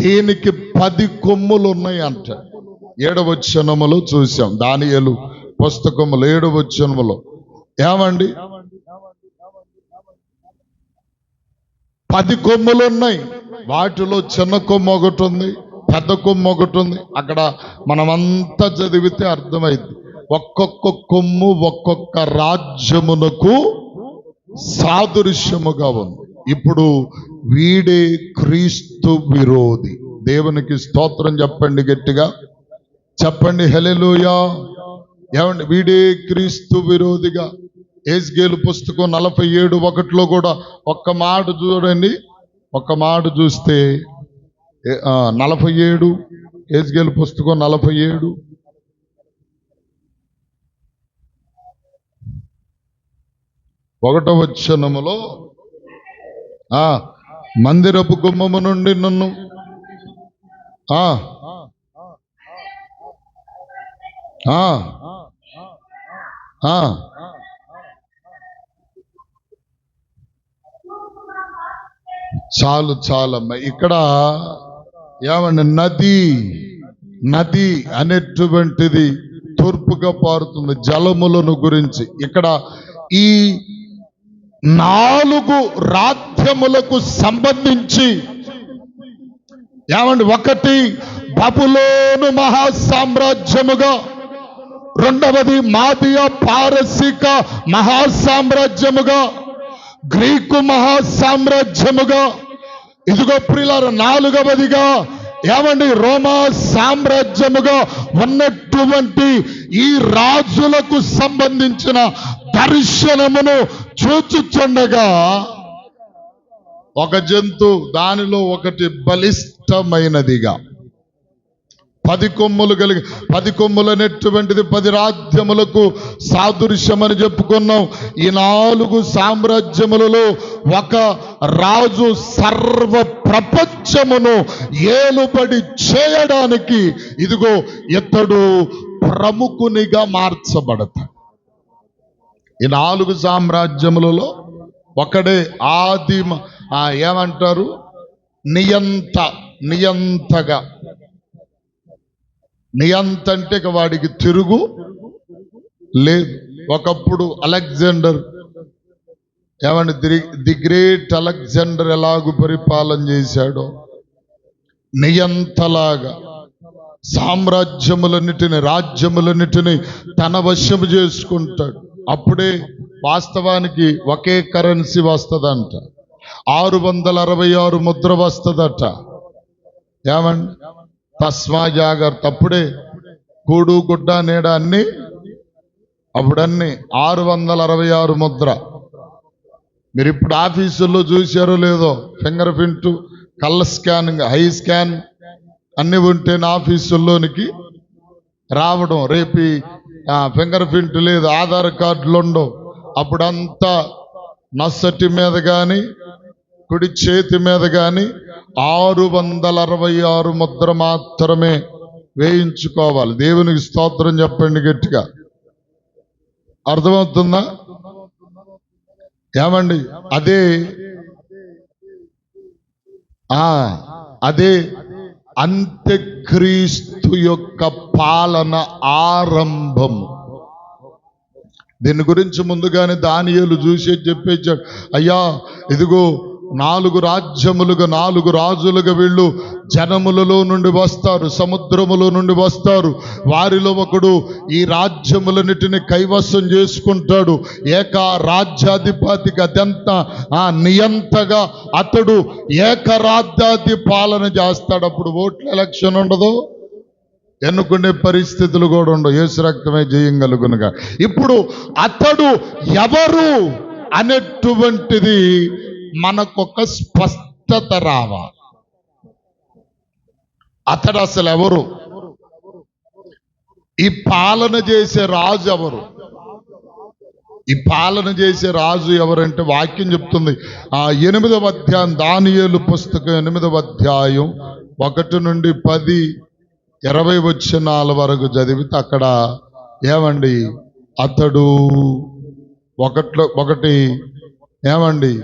దీనికి 10 కొమ్ములు ఉన్నాయి అంట. 7వ వచనములో చూసాం దానియేలు పుస్తకములు 7వ వచనములో ఏమండి 10 కొమ్ములు ఉన్నాయి. వాటిలో చిన్న కొమ్ము ఒకటి ఉంది, పెద్ద కొమ్ము ఒకటి ఉంది. అక్కడ మనమంతా చదివితే అర్థమైంది. ఒక్కొక్క కొమ్ము ఒక్కొక్క రాజ్యమునకు సాదృశ్యముగా ఉంది. ఇప్పుడు వీడే క్రీస్తు విరోధి. దేవునికి స్తోత్రం చెప్పండి, గట్టిగా చెప్పండి హల్లెలూయా. ఏమండి, వీడే క్రీస్తు విరోధిగా. యెహెజ్కేలు పుస్తకం 47:1 కూడా ఒక్క మాట చూడండి. ఒక్క మాట చూస్తే 47, యెహెజ్కేలు పుస్తకం 47 1వ వచనములో మందిరపు గుమ్మము నుండి నన్ను చాలమ్మ. ఇక్కడ ఏమండి, నది అనేటువంటిది తూర్పుగా పారుతుంది జలములను గురించి. ఇక్కడ ఈ 4 రాజ్యములకు సంబంధించి ఏమండి, ఒకటి బబులోను మహాసామ్రాజ్యముగా, రెండవది మాదియా పారసీక మహాసామ్రాజ్యముగా, గ్రీకు మహాసామ్రాజ్యముగా, ఇదిగో ప్రియులారా 4వదిగా ఏమండి రోమా సామ్రాజ్యముగా ఉన్నటువంటి ఈ రాజులకు సంబంధించిన దర్శనమును చూచుచుండగా ఒక జంతు, దానిలో ఒకటి బలిష్టమైనదిగా 10 కొమ్ములు కలిగి, 10 కొమ్ములు అనేటువంటిది 10 రాజ్యములకు సాదృశ్యమని చెప్పుకున్నాం. ఈ 4 సామ్రాజ్యములలో ఒక రాజు సర్వ ప్రపంచమును ఏలుబడి చేయడానికి ఇదిగో ఇతడు ప్రముఖునిగా మార్చబడతాడు. ఈ 4 సామ్రాజ్యములలో ఒకడే ఆదిమ ఏమంటారు, నియంతగా. నియంత అంటే వాడికి తిరుగు లేదు. ఒకప్పుడు అలెగ్జాండర్, ఏమంటే ది గ్రేట్ అలెగ్జాండర్ ఎలాగూ పరిపాలన చేశాడో నియంతలాగా సామ్రాజ్యములన్నిటిని, రాజ్యములన్నిటిని తన వశము చేసుకుంటాడు. అప్పుడే వాస్తవానికి ఒకే కరెన్సీ వస్తుందంట, 666 ముద్ర వస్తుందట. ఏమండి, తస్మా జాగ్రత్త. అప్పుడే కూడు గుడ్డ నీడ అన్ని, అప్పుడన్నీ 666 ముద్ర. మీరు ఇప్పుడు ఆఫీసుల్లో చూసారో లేదో, finger print, colour scanning, high scan అన్ని ఉంటేనే ఆఫీసుల్లోనికి రావడం. రేపు ఫింగర్ ప్రింట్ లేదు, ఆధార్ కార్డులు ఉండవు. అప్పుడంతా నొసటి మీద కానీ కుడి చేతి మీద కానీ 666 ముద్ర మాత్రమే వేయించుకోవాలి. దేవునికి స్తోత్రం చెప్పండి గట్టిగా. అర్థమవుతుందా? ఏమండి, అదే అంత్యక్రీస్తు యొక్క పాలన ఆరంభం. దీని గురించి ముందుగానే దానియేలు చూసి చెప్పేశాడు, అయ్యా ఇదిగో 4 రాజ్యములుగా, 4 రాజులుగా వీళ్ళు జనములలో నుండి వస్తారు, సముద్రములో నుండి వస్తారు. వారిలో ఒకడు ఈ రాజ్యములన్నిటిని కైవసం చేసుకుంటాడు. ఏక రాజ్యాధిపతిగా, అత్యంత నియంతగా అతడు ఏకరాజ్యాధి పాలన చేస్తాడు. అప్పుడు ఓట్ల ఎలక్షన్ ఉండదు, ఎన్నుకునే పరిస్థితులు కూడా ఉండవు. యేసు రక్తమే జయం కలుగునుగా. ఇప్పుడు అతడు ఎవరు అనేటువంటిది మనకొక స్పష్టత రావాలి. అతడు అసలు ఎవరు? ఈ పాలన చేసే రాజు ఎవరు? ఈ పాలన చేసే రాజు ఎవరంటే వాక్యం చెప్తుంది. 8వ అధ్యాయం, దానియేలు పుస్తకం 8వ అధ్యాయం 1 నుండి 10, 20 వచనాల వరకు చదివితే అక్కడ ఏమండి, అతడు ఒకటి ఏమండి,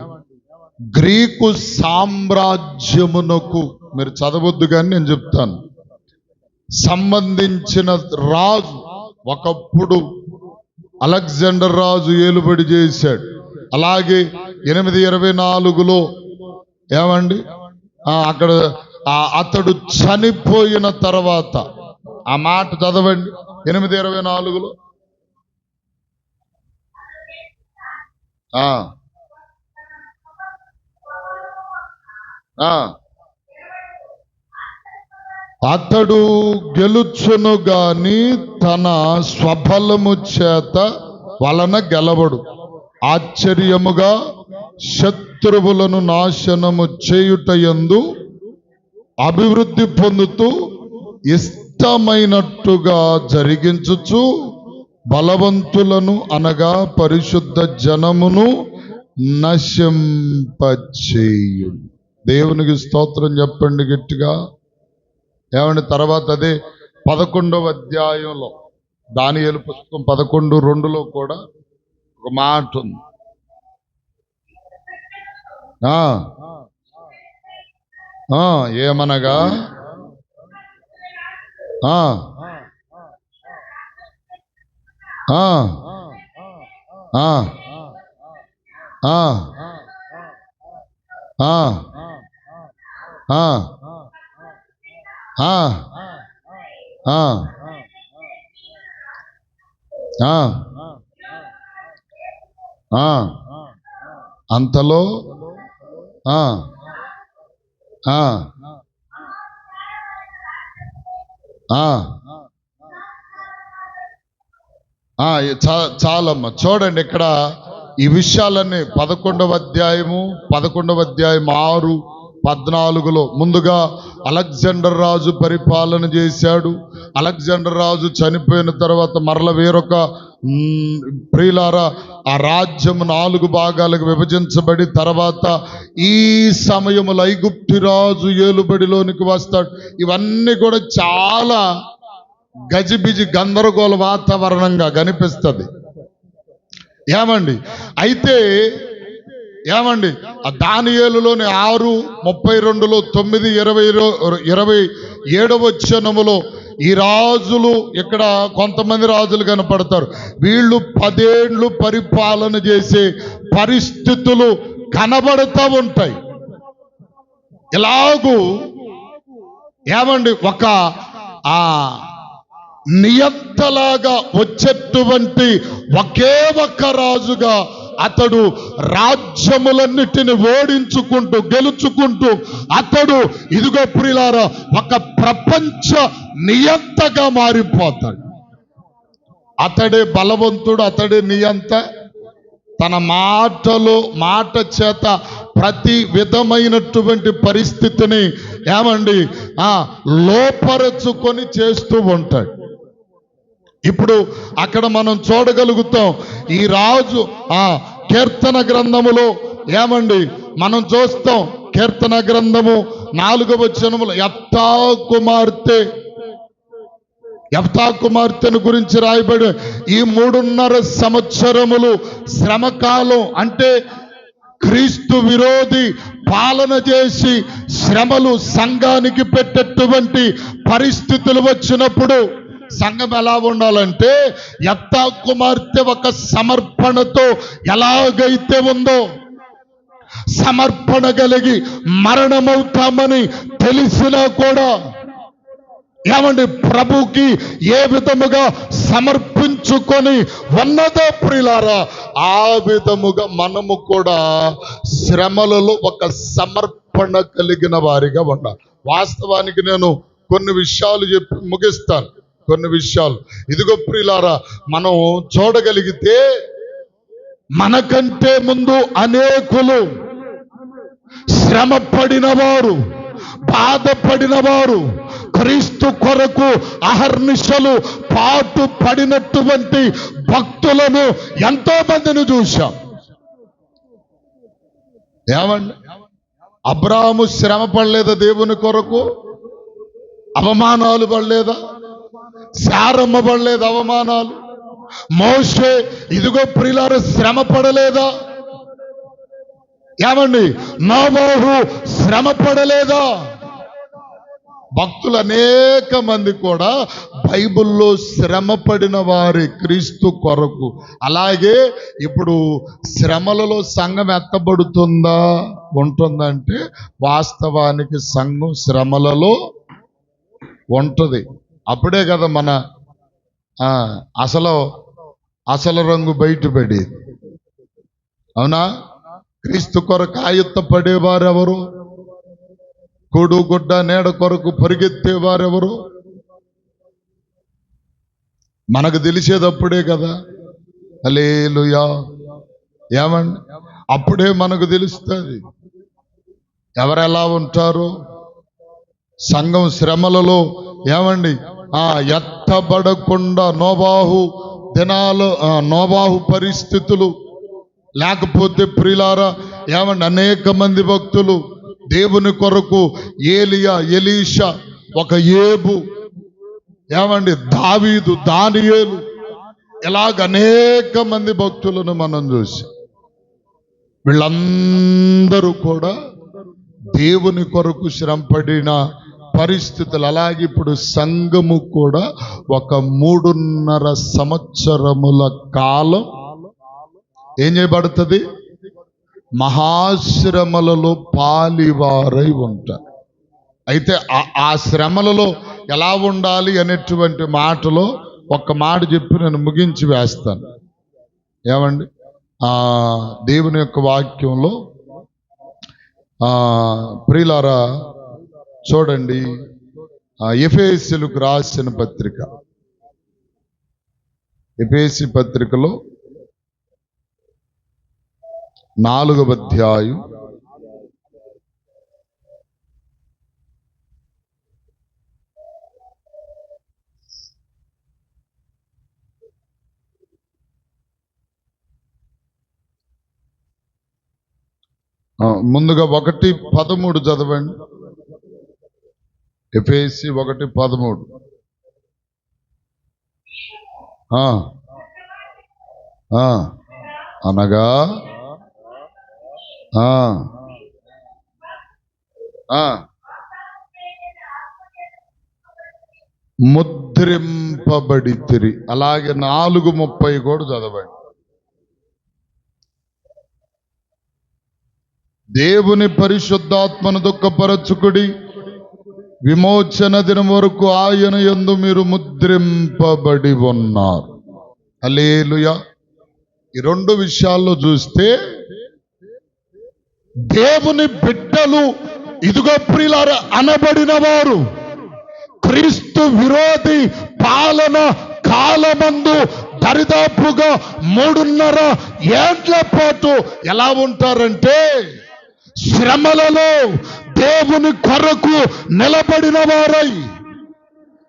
గ్రీకు సామ్రాజ్యమునకు, మీరు చదవద్దు కానీ నేను చెప్తాను, సంబంధించిన రాజు. ఒకప్పుడు అలెగ్జాండర్ రాజు ఏలుబడి చేశాడు. అలాగే 824లో ఏమండి, అక్కడ అతడు చనిపోయిన తర్వాత, ఆ మాట చదవండి 824లో. ఆ, అతడు గెలుచును గాని తన స్వబలము చేత వలన గెలవడు. ఆశ్చర్యముగా శత్రువులను నాశనము చేయుటయందు అభివృద్ధి పొందుతూ ఇష్టమైనట్టుగా జరిగించుచు బలవంతులను అనగా పరిశుద్ధ జనమును నశింపచేయు. దేవునికి స్తోత్రం చెప్పండి గట్టిగా. ఏమండి? తర్వాత అదే 11వ అధ్యాయంలో దానియేలు పుస్తకం 11:2లో కూడా ఒక మాట ఉంది. ఏమనగా ఆ ఆ ఆ ఆ ఆ అంతలో చాలమ్మా. చూడండి ఇక్కడ ఈ విషయాలన్నీ 11వ అధ్యాయం 6:14లో ముందుగా అలెగ్జాండర్ రాజు పరిపాలన చేశాడు. అలెగ్జాండర్ రాజు చనిపోయిన తర్వాత మరల వేరొక ప్రియులారా ఆ రాజ్యం 4 భాగాలకు విభజించబడి తర్వాత ఈ సమయములో ఐగుప్తు రాజు ఏలుబడిలోనికి వస్తాడు. ఇవన్నీ కూడా చాలా గజిబిజి గందరగోళ వాతావరణంగా కనిపిస్తుంది. ఏమండి? అయితే ఏమండి ఆ దానియేలులోని 6:32లో 9:27 వచనములో ఈ రాజులు ఇక్కడ కొంతమంది రాజులు కనపడతారు. వీళ్ళు 10 ఏళ్ళు పరిపాలన చేసే పరిస్థితులు కనబడుతూ ఉంటాయి. ఇలాగూ ఏమండి ఒక ఆ నియంతలాగా వచ్చేటువంటి ఒకే ఒక్క రాజుగా అతడు రాజ్యములన్నిటిని ఓడించుకుంటూ గెలుచుకుంటూ అతడు ఇదిగో ప్రియులారా ఒక ప్రపంచ నియంతగా మారిపోతాడు. అతడే బలవంతుడు, అతడే నియంత. తన మాట చేత ప్రతి విధమైనటువంటి పరిస్థితిని ఏమండి లోపరచుకొని చేస్తూ ఉంటాడు. ఇప్పుడు అక్కడ మనం చూడగలుగుతాం ఈ రాజు కీర్తన గ్రంథములో ఏమండి మనం చూస్తాం. కీర్తన గ్రంథము 4వ వచనములో యెఫ్తా కుమార్తెను గురించి రాయబడి ఈ 3.5 సంవత్సరములు శ్రమకాలం అంటే క్రీస్తు విరోధి పాలన చేసి శ్రమలు సంఘానికి పెట్టేటువంటి పరిస్థితులు వచ్చినప్పుడు సంఘం ఎలా ఉండాలంటే యెఫ్తా కుమార్తె ఒక సమర్పణతో ఎలాగైతే ఉందో సమర్పణ కలిగి మరణమవుతామని తెలిసినా కూడా ఏమండి ప్రభుకి ఏ విధముగా సమర్పించుకొని ఉన్నదో ప్రియులారా ఆ విధముగా మనము కూడా శ్రమలలో ఒక సమర్పణ కలిగిన వారిగా ఉండాలి. వాస్తవానికి నేను కొన్ని విషయాలు చెప్పి ముగిస్తాను. కొన్ని విషయాలు ఇదిగో ప్రియులారా మనం చూడగలిగితే మనకంటే ముందు అనేకులు శ్రమ పడిన వారు, బాధపడిన వారు, క్రీస్తు కొరకు అహర్నిశలు పాటు పడినటువంటి భక్తులను ఎంతో మందిని చూశాం. ఏమండి? అబ్రాహాము శ్రమ పడలేదా దేవుని కొరకు? అవమానాలు పడలేదా? శారమ్మ పడలేదు అవమానాలు? మోషే ఇదిగో ప్రియులారా శ్రమ పడలేదా? ఏమండి? నోబహు శ్రమ పడలేదా? భక్తులు అనేక మంది కూడా బైబిల్లో శ్రమ పడిన వారి క్రీస్తు కొరకు. అలాగే ఇప్పుడు శ్రమలలో సంఘం ఎత్తబడుతుందా ఉంటుందంటే వాస్తవానికి సంఘం శ్రమలలో ఉంటుంది. అప్పుడే కదా మన అసలు రంగు బయటపడి. అవునా? క్రీస్తు కొరకు ఆయుత్త పడేవారు ఎవరు? కూడు గుడ్డ నీడ కొరకు పరిగెత్తేవారెవరు? మనకు తెలిసేటప్పుడే కదా. హల్లెలూయా. ఏమండి, అప్పుడే మనకు తెలుస్తుంది ఎవరెలా ఉంటారో. సంఘం శ్రమలలో ఏమండి ఎత్తబడకుండా నోబాహు పరిస్థితులు లేకపోతే ప్రియులారా ఏమండి అనేక మంది భక్తులు దేవుని కొరకు ఏలియా, ఎలీషా, ఒక ఏబు, ఏమండి దావీదు, దానియేలు, ఇలాగ అనేక మంది భక్తులను మనం చూసాం. వీళ్ళందరూ కూడా దేవుని కొరకు శ్రమపడిన పరిస్థితులు. అలాగే ఇప్పుడు సంఘము కూడా ఒక 3.5 సంవత్సరముల కాలం ఏం చేయబడుతుంది? మహాశ్రమలలో పాలివారై ఉంటారు. అయితే ఆ శ్రమలలో ఎలా ఉండాలి అనేటువంటి మాటలో ఒక్క మాట చెప్పి నేను ముగించి వేస్తాను. ఏమండి, దేవుని యొక్క వాక్యంలో ప్రియులారా చూడండి, ఎఫెసీయులకు రాసిన పత్రిక, ఎఫెసీ పత్రికలో 4వ అధ్యాయం ముందుగా 1:13 చదవండి. ఎఫెసీ 1:13. అనగా ముద్రింపబడితిరి. అలాగే 4:30 కూడా చదవండి. దేవుని పరిశుద్ధాత్మను దుఃఖపరచుకుడి, విమోచన దినం వరకు ఆయన యందు మీరు ముద్రింపబడి ఉన్నారు. హల్లెలూయా. ఈ 2 విషయాల్లో చూస్తే దేవుని బిడ్డలు ఇదిగో ప్రియులారా అనబడిన వారు క్రీస్తు విరోధి పాలన కాలమందు దరిదాపుగా 3.5 ఏండ్ల పాటు ఎలా ఉంటారంటే శ్రమలలో దేవుని కొరకు నిలబడిన వారై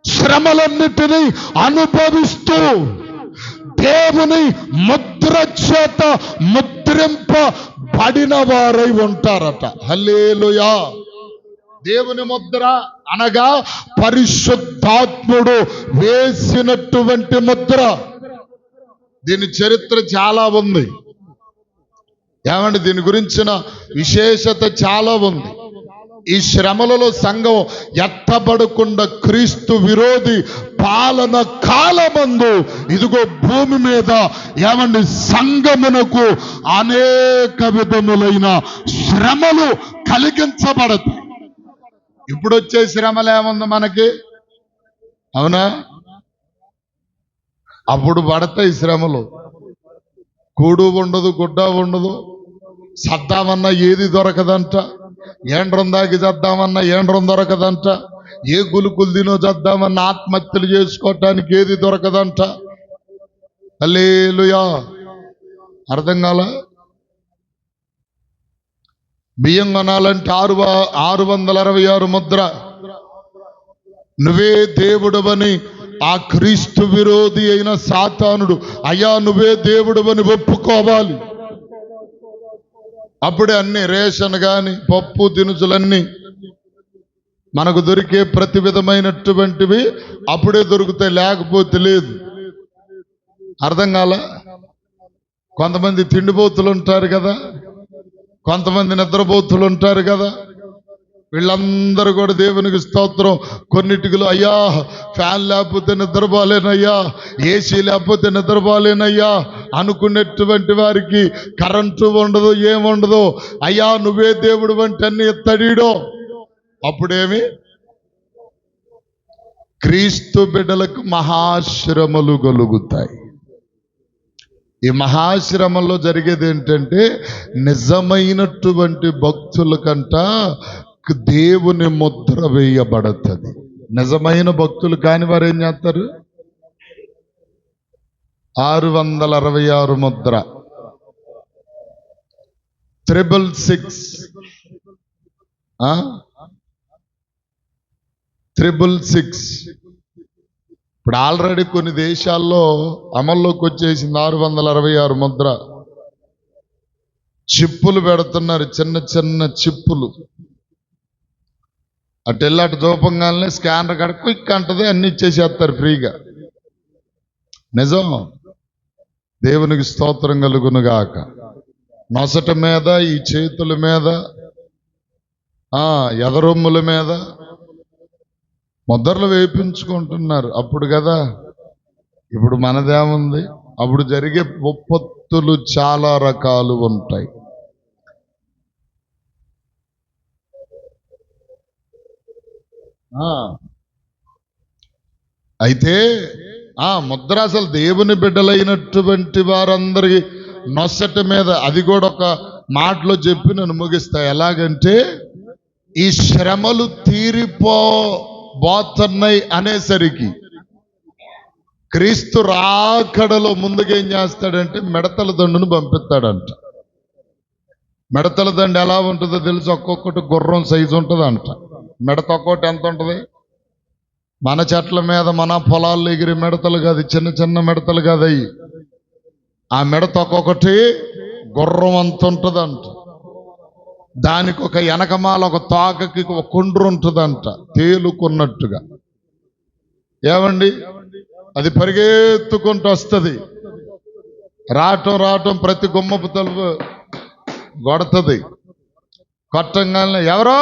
శ్రమలన్నిటినీ అనుభవిస్తూ దేవుని ముద్ర చేత ముద్రింపబడిన వారై ఉంటారట. హల్లెలూయా. దేవుని ముద్ర అనగా పరిశుద్ధాత్ముడు వేసినటువంటి ముద్ర. దీని చరిత్ర చాలా ఉంది. ఏమండి, దీని గురించిన విశేషత చాలా ఉంది. ఈ శ్రమలలో సంఘం ఎత్తబడకుండా క్రీస్తు విరోధి పాలన కాలమందు ఇదిగో భూమి మీద ఏమండి సంఘమునకు అనేక విధములైన శ్రమలు కలిగించబడతాయి. ఇప్పుడు వచ్చే శ్రమలు ఏముంది మనకి? అవునా? అప్పుడు పడతాయి శ్రమలు. కూడు ఉండదు, గుడ్డ ఉండదు, సద్దామన్నా ఏది దొరకదంట, ఏండ్రం దాగి చద్దామన్నా ఏండ్రం దొరకదంట, ఏ గులుకులు తినో చద్దామన్నా ఆత్మహత్యలు చేసుకోవటానికి ఏది దొరకదంట. హల్లెలూయా. అర్థం కాల? బియ్యం కొనాలంటే 666 ముద్ర. నువ్వే దేవుడవని ఆ క్రీస్తు విరోధి అయిన సాతానుడు అయ్యా నువ్వే దేవుడవని ఒప్పుకోవాలి. అప్పుడే అన్ని రేషన్ గాని పప్పు దినుసులన్నీ మనకు దొరికే ప్రతి విధమైనటువంటివి అప్పుడే దొరుకుతాయి, లేకపోతే లేదు. అర్థం కాల? కొంతమంది తిండిపోతులు ఉంటారు కదా, కొంతమంది నిద్రపోతులు ఉంటారు కదా. వీళ్ళందరూ కూడా దేవునికి స్తోత్రం. కొన్నిటికిలో అయ్యా ఫ్యాన్ లేకపోతే నిద్రపోలేనయ్యా, ఏసీ లేకపోతే నిద్రపోలేనయ్యా అనుకునేటువంటి వారికి కరెంటు ఉండదు, ఏముండదు. అయ్యా నువ్వే దేవుడు అంటే అన్ని ఎత్తడీడో. అప్పుడేమి క్రీస్తు బిడ్డలకు మహాశ్రమలు కలుగుతాయి. ఈ మహాశ్రమంలో జరిగేది ఏంటంటే నిజమైనటువంటి భక్తుల కంట దేవుని ముద్ర వేయబడుతుంది. నిజమైన భక్తులు కాని వారు ఏం చేస్తారు? 666 ముద్ర, 666, 666. ఇప్పుడు ఆల్రెడీ కొన్ని దేశాల్లో అమల్లోకి వచ్చేసింది 666 ముద్ర. చిప్పులు పెడుతున్నారు, చిన్న చిన్న చిప్పులు. అటు వెళ్ళి అటు దూపంగానే స్కానర్ కడ క్విక్ అంటది, అన్ని ఇచ్చేసేస్తారు ఫ్రీగా. నిజం. దేవునికి స్తోత్రం కలుగునుగాక. నొసట మీద, ఈ చేతుల మీద, ఎదరొమ్ముల మీద ముద్రలు వేయించుకుంటున్నారు. అప్పుడు కదా, ఇప్పుడు మనదేముంది? అప్పుడు జరిగే విపత్తులు చాలా రకాలు ఉంటాయి. అయితే ముద్ర అసలు దేవుని బిడ్డలైనటువంటి వారందరికీ నొసట మీద, అది కూడా ఒక మాటలో చెప్పి నేను ముగిస్తా. ఎలాగంటే, ఈ శ్రమలు తీరిపోతున్నాయి అనేసరికి క్రీస్తు రాకడలో ముందుకేం చేస్తాడంటే మిడతల దండును పంపిస్తాడంట. మిడతల దండు ఎలా ఉంటుందో తెలుసు? ఒక్కొక్కటి గుర్రం సైజు ఉంటుందంట. మిడత ఒక్కొక్కటి ఎంత ఉంటుంది? మన చెట్ల మీద, మన పొలాల్లో ఎగిరి మిడతలు కాదు, చిన్న చిన్న మిడతలు కాదు అయ్యి. ఆ మిడత ఒక్కొక్కటి గుర్రం అంత ఉంటుందంట. దానికి ఒక వెనకమాల, ఒక తోకకి ఒక కుండ్రు ఉంటుందంట, తేలుకున్నట్టుగా. ఏమండి, అది పరిగెత్తుకుంటూ వస్తుంది. రావటం ప్రతి గుమ్మపు తలుపు కొడుతుంది. కొట్టంగానే ఎవరో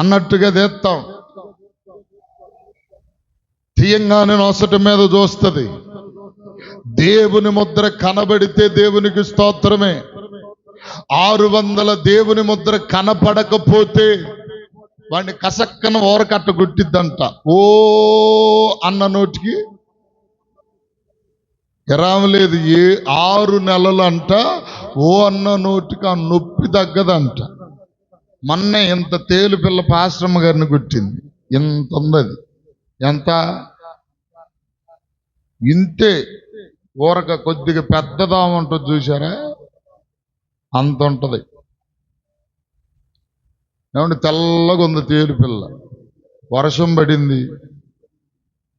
అన్నట్టుగా తెస్తాం. తీయంగానే నొసట మీద చూస్తుంది. దేవుని ముద్ర కనబడితే దేవునికి స్తోత్రమే. 600 దేవుని ముద్ర కనపడకపోతే వాడిని కసక్కన ఓరకట్ట గుట్టిద్దంట. ఓ అన్న నోటికి విరామం లేదు. 6 నెలలు అంట ఓ అన్న నోటికి ఆ నొప్పి తగ్గదంట. మొన్నే ఇంత తేలు పిల్ల పాశ్రమ గారిని గుట్టింది. ఇంత ఉంది అది. ఎంత? ఇంతే. ఊరక కొద్దిగా పెద్దదా ఉంటుంది చూసారా, అంత ఉంటుంది. ఏమంటే తెల్లగా ఉంది తేలు పిల్ల. వర్షం పడింది.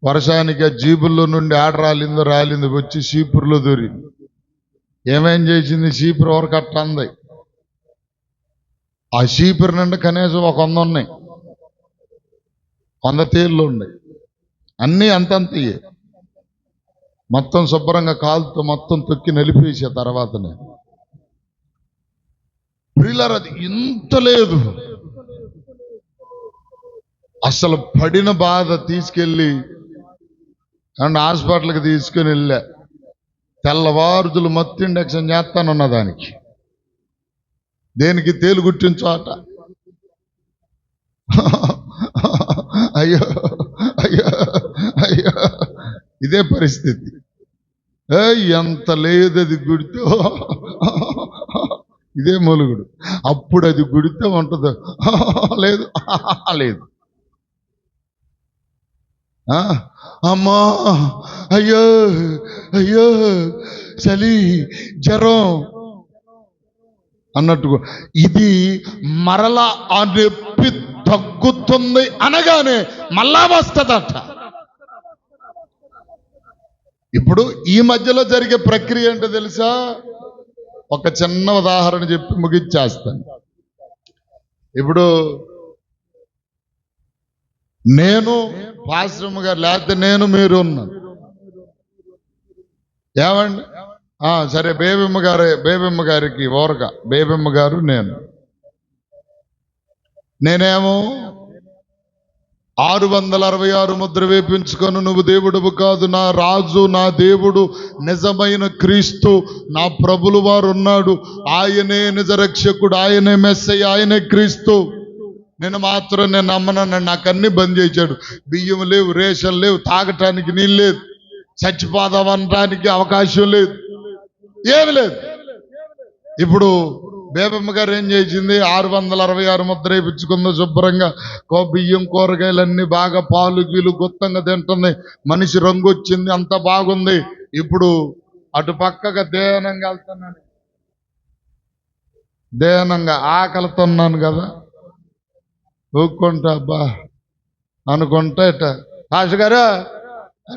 వర్షానికి ఆ జీబుల్లో నుండి ఆడ రాలింది వచ్చి చీపురులో దూరింది. ఏమేం చేసింది? చీపురు ఊరకట్ట అంది. ఆ చీపురు నుండి కనీసం ఒక 100 ఉన్నాయి. 100 తేళ్ళు ఉన్నాయి. అన్నీ అంతంతయే. మొత్తం శుభ్రంగా కాలుతో మొత్తం తొక్కి నలిపేసే తర్వాతనే. ప్రియులారా, అది ఇంత లేదు అసలు. పడిన బాధ తీసుకెళ్ళి అండ్ హాస్పిటల్కి తీసుకుని వెళ్ళా. తెల్లవారుజులు మత్తు ఇండక్షన్ చేస్తానున్న దానికి. దేనికి? తేలు గుట్టించోట. అయ్యో అయ్యో అయ్యో, ఇదే పరిస్థితి. ఎంత లేదు అది గుడితే, ఇదే మొలుగుడు. అప్పుడు అది గుడితే ఉంటుంది. లేదు లేదు. అమ్మా, అయ్యో అయ్యో, చలి, జ్వరం అన్నట్టుగా. ఇది మరలా ఆ నొప్పి తగ్గుతుంది అనగానే మళ్ళా వస్తుందట. ఇప్పుడు ఈ మధ్యలో జరిగే ప్రక్రియ ఏంటో తెలుసా? ఒక చిన్న ఉదాహరణ చెప్పి ముగిచ్చేస్తాను. ఇప్పుడు నేను పాశ్రమ గారు, లేకపోతే నేను మీరు ఉన్నాను. ఏమండి? సరే, బేబమ్మ గారికి ఓరగా, బేబమ్మ గారు, నేనేమో 666 ముద్ర వేపించుకొని, నువ్వు దేవుడువు కాదు, నా రాజు, నా దేవుడు, నిజమైన క్రీస్తు, నా ప్రభులు వారు ఉన్నాడు, ఆయనే నిజ రక్షకుడు, ఆయనే మెస్సయ్య, ఆయనే క్రీస్తు, నేను మాత్రం నేను నమ్మనని నాకు అన్ని బంద్ చేశాడు. బియ్యం లేవు, రేషన్ లేవు, తాగటానికి నీళ్ళు లేదు, చచ్చిపోదామనడానికి అవకాశం లేదు, ఏమి లేదు. ఇప్పుడు బేబమ్మ గారు ఏం చేసింది? 666 ముద్ర వేయించుకుంది శుభ్రంగా. బియ్యం కూరగాయలన్నీ బాగా పాలు గీలు గుత్తంగా తింటుంది. మనిషి రంగు వచ్చింది, అంత బాగుంది. ఇప్పుడు అటు పక్కగా దేనంగా వెళ్తున్నాను, దేనంగా ఆకలితున్నాను కదా, ఊక్కుంటా అబ్బా అనుకుంటా ఇట ఆశ గారు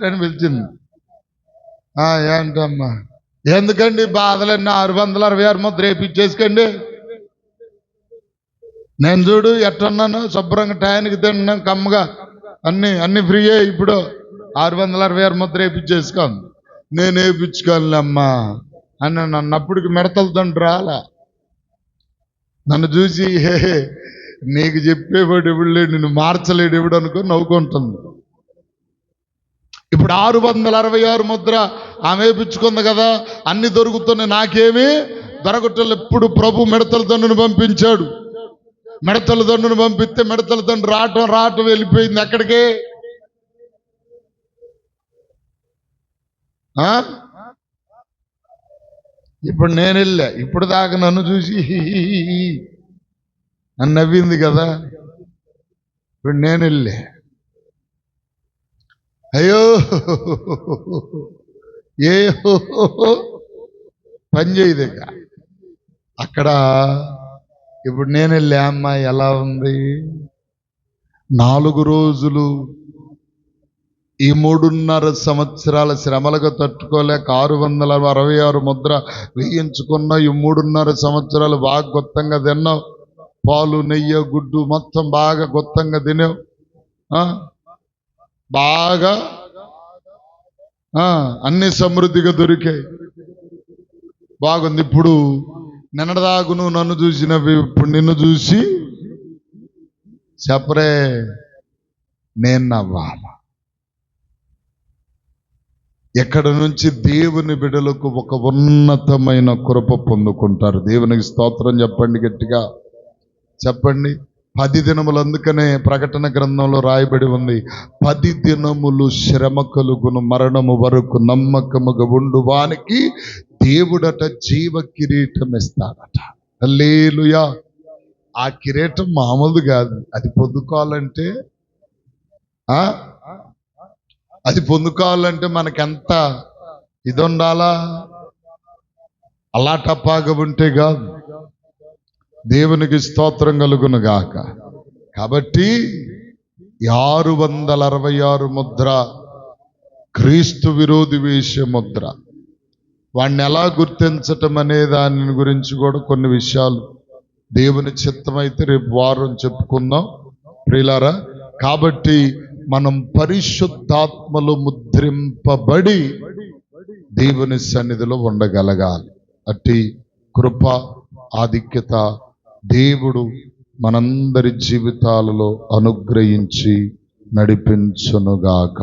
అని పిలిచింది. ఏంటమ్మా? ఎందుకండి బాధలన్నీ? 666 ముద్ర వేయించేసుకోండి. నేను చూడు ఎట్టున్నాను, శుభ్రంగా టయానికి తిన్నాను, కమ్మగా అన్ని ఫ్రీయే. ఇప్పుడు 666 ముద్ర వేయించేసుకోండి. నేను వేయించుకోవాలమ్మా అని నన్నప్పటికి మిడతలతో రాలా. నన్ను చూసి నీకు చెప్పేవాడు ఎవడు లేడు, నిన్ను మార్చలేడు ఎవడు అనుకో నవ్వుకుంటుంది. ఇప్పుడు 666 ముద్ర ఆమె వేయించుకుంది కదా, అన్ని దొరుకుతున్నాయి, నాకేమీ దొరకటం. ఎప్పుడు ప్రభు మిడతల దండును పంపించాడు. మిడతల దండును పంపిస్తే మిడతల దండు రావటం వెళ్ళిపోయింది. ఎక్కడికి? ఇప్పుడు నేను వెళ్ళా. ఇప్పుడు దాకా నన్ను చూసి నన్ను నవ్వింది కదా, ఇప్పుడు నేను వెళ్ళా. అయ్యో ఏ పని చేయదు అక్కడ. ఇప్పుడు నేను వెళ్ళా, అమ్మాయి ఎలా ఉంది? 4 రోజులు ఈ 3.5 సంవత్సరాల శ్రమలకు తట్టుకోలేక 666 ముద్ర వేయించుకున్న ఈ 3.5 సంవత్సరాలు బాగా గొత్తంగా తిన్నావు. పాలు నెయ్యి గుడ్డు మొత్తం బాగా గొత్తంగా తినావు. బాగా అన్ని సమృద్ధిగా దొరికాయి, బాగుంది. ఇప్పుడు నిన్నదాకు నువ్వు నన్ను చూసినవి, ఇప్పుడు నిన్ను చూసి చెప్పరే నేను నవ్వాల. ఎక్కడ నుంచి దేవుని బిడ్డలకు ఒక ఉన్నతమైన కృప పొందుకుంటారు. దేవునికి స్తోత్రం చెప్పండి, గట్టిగా చెప్పండి. 10 దినములు, అందుకనే ప్రకటన గ్రంథంలో రాయబడి ఉంది, 10 దినములు శ్రమ కలుగును, మరణము వరకు నమ్మకముగా ఉండు వానికి దేవుడట జీవ కిరీటం ఇస్తాడట. హల్లెలూయా. ఆ కిరీటం మామూలు కాదు. అది పొందుకోవాలంటే మనకెంత ఇది ఉండాలా? అలా టపాగా ఉంటే కాదు. దేవునికి స్తోత్రం కలుగును గాక. కాబట్టి 666 ముద్ర క్రీస్తు విరోధి వేసే ముద్ర. వాడిని ఎలా గుర్తించటం అనే దాని గురించి కూడా కొన్ని విషయాలు దేవుని చిత్తమైతే రేపు వారం చెప్పుకుందాం ప్రియులారా. కాబట్టి మనం పరిశుద్ధాత్మలో ముద్రింపబడి దేవుని సన్నిధిలో ఉండగలగాలి. అట్టి కృప ఆధిక్యత దేవుడు మనందరి జీవితాలలో అనుగ్రహించి నడిపించునుగాక.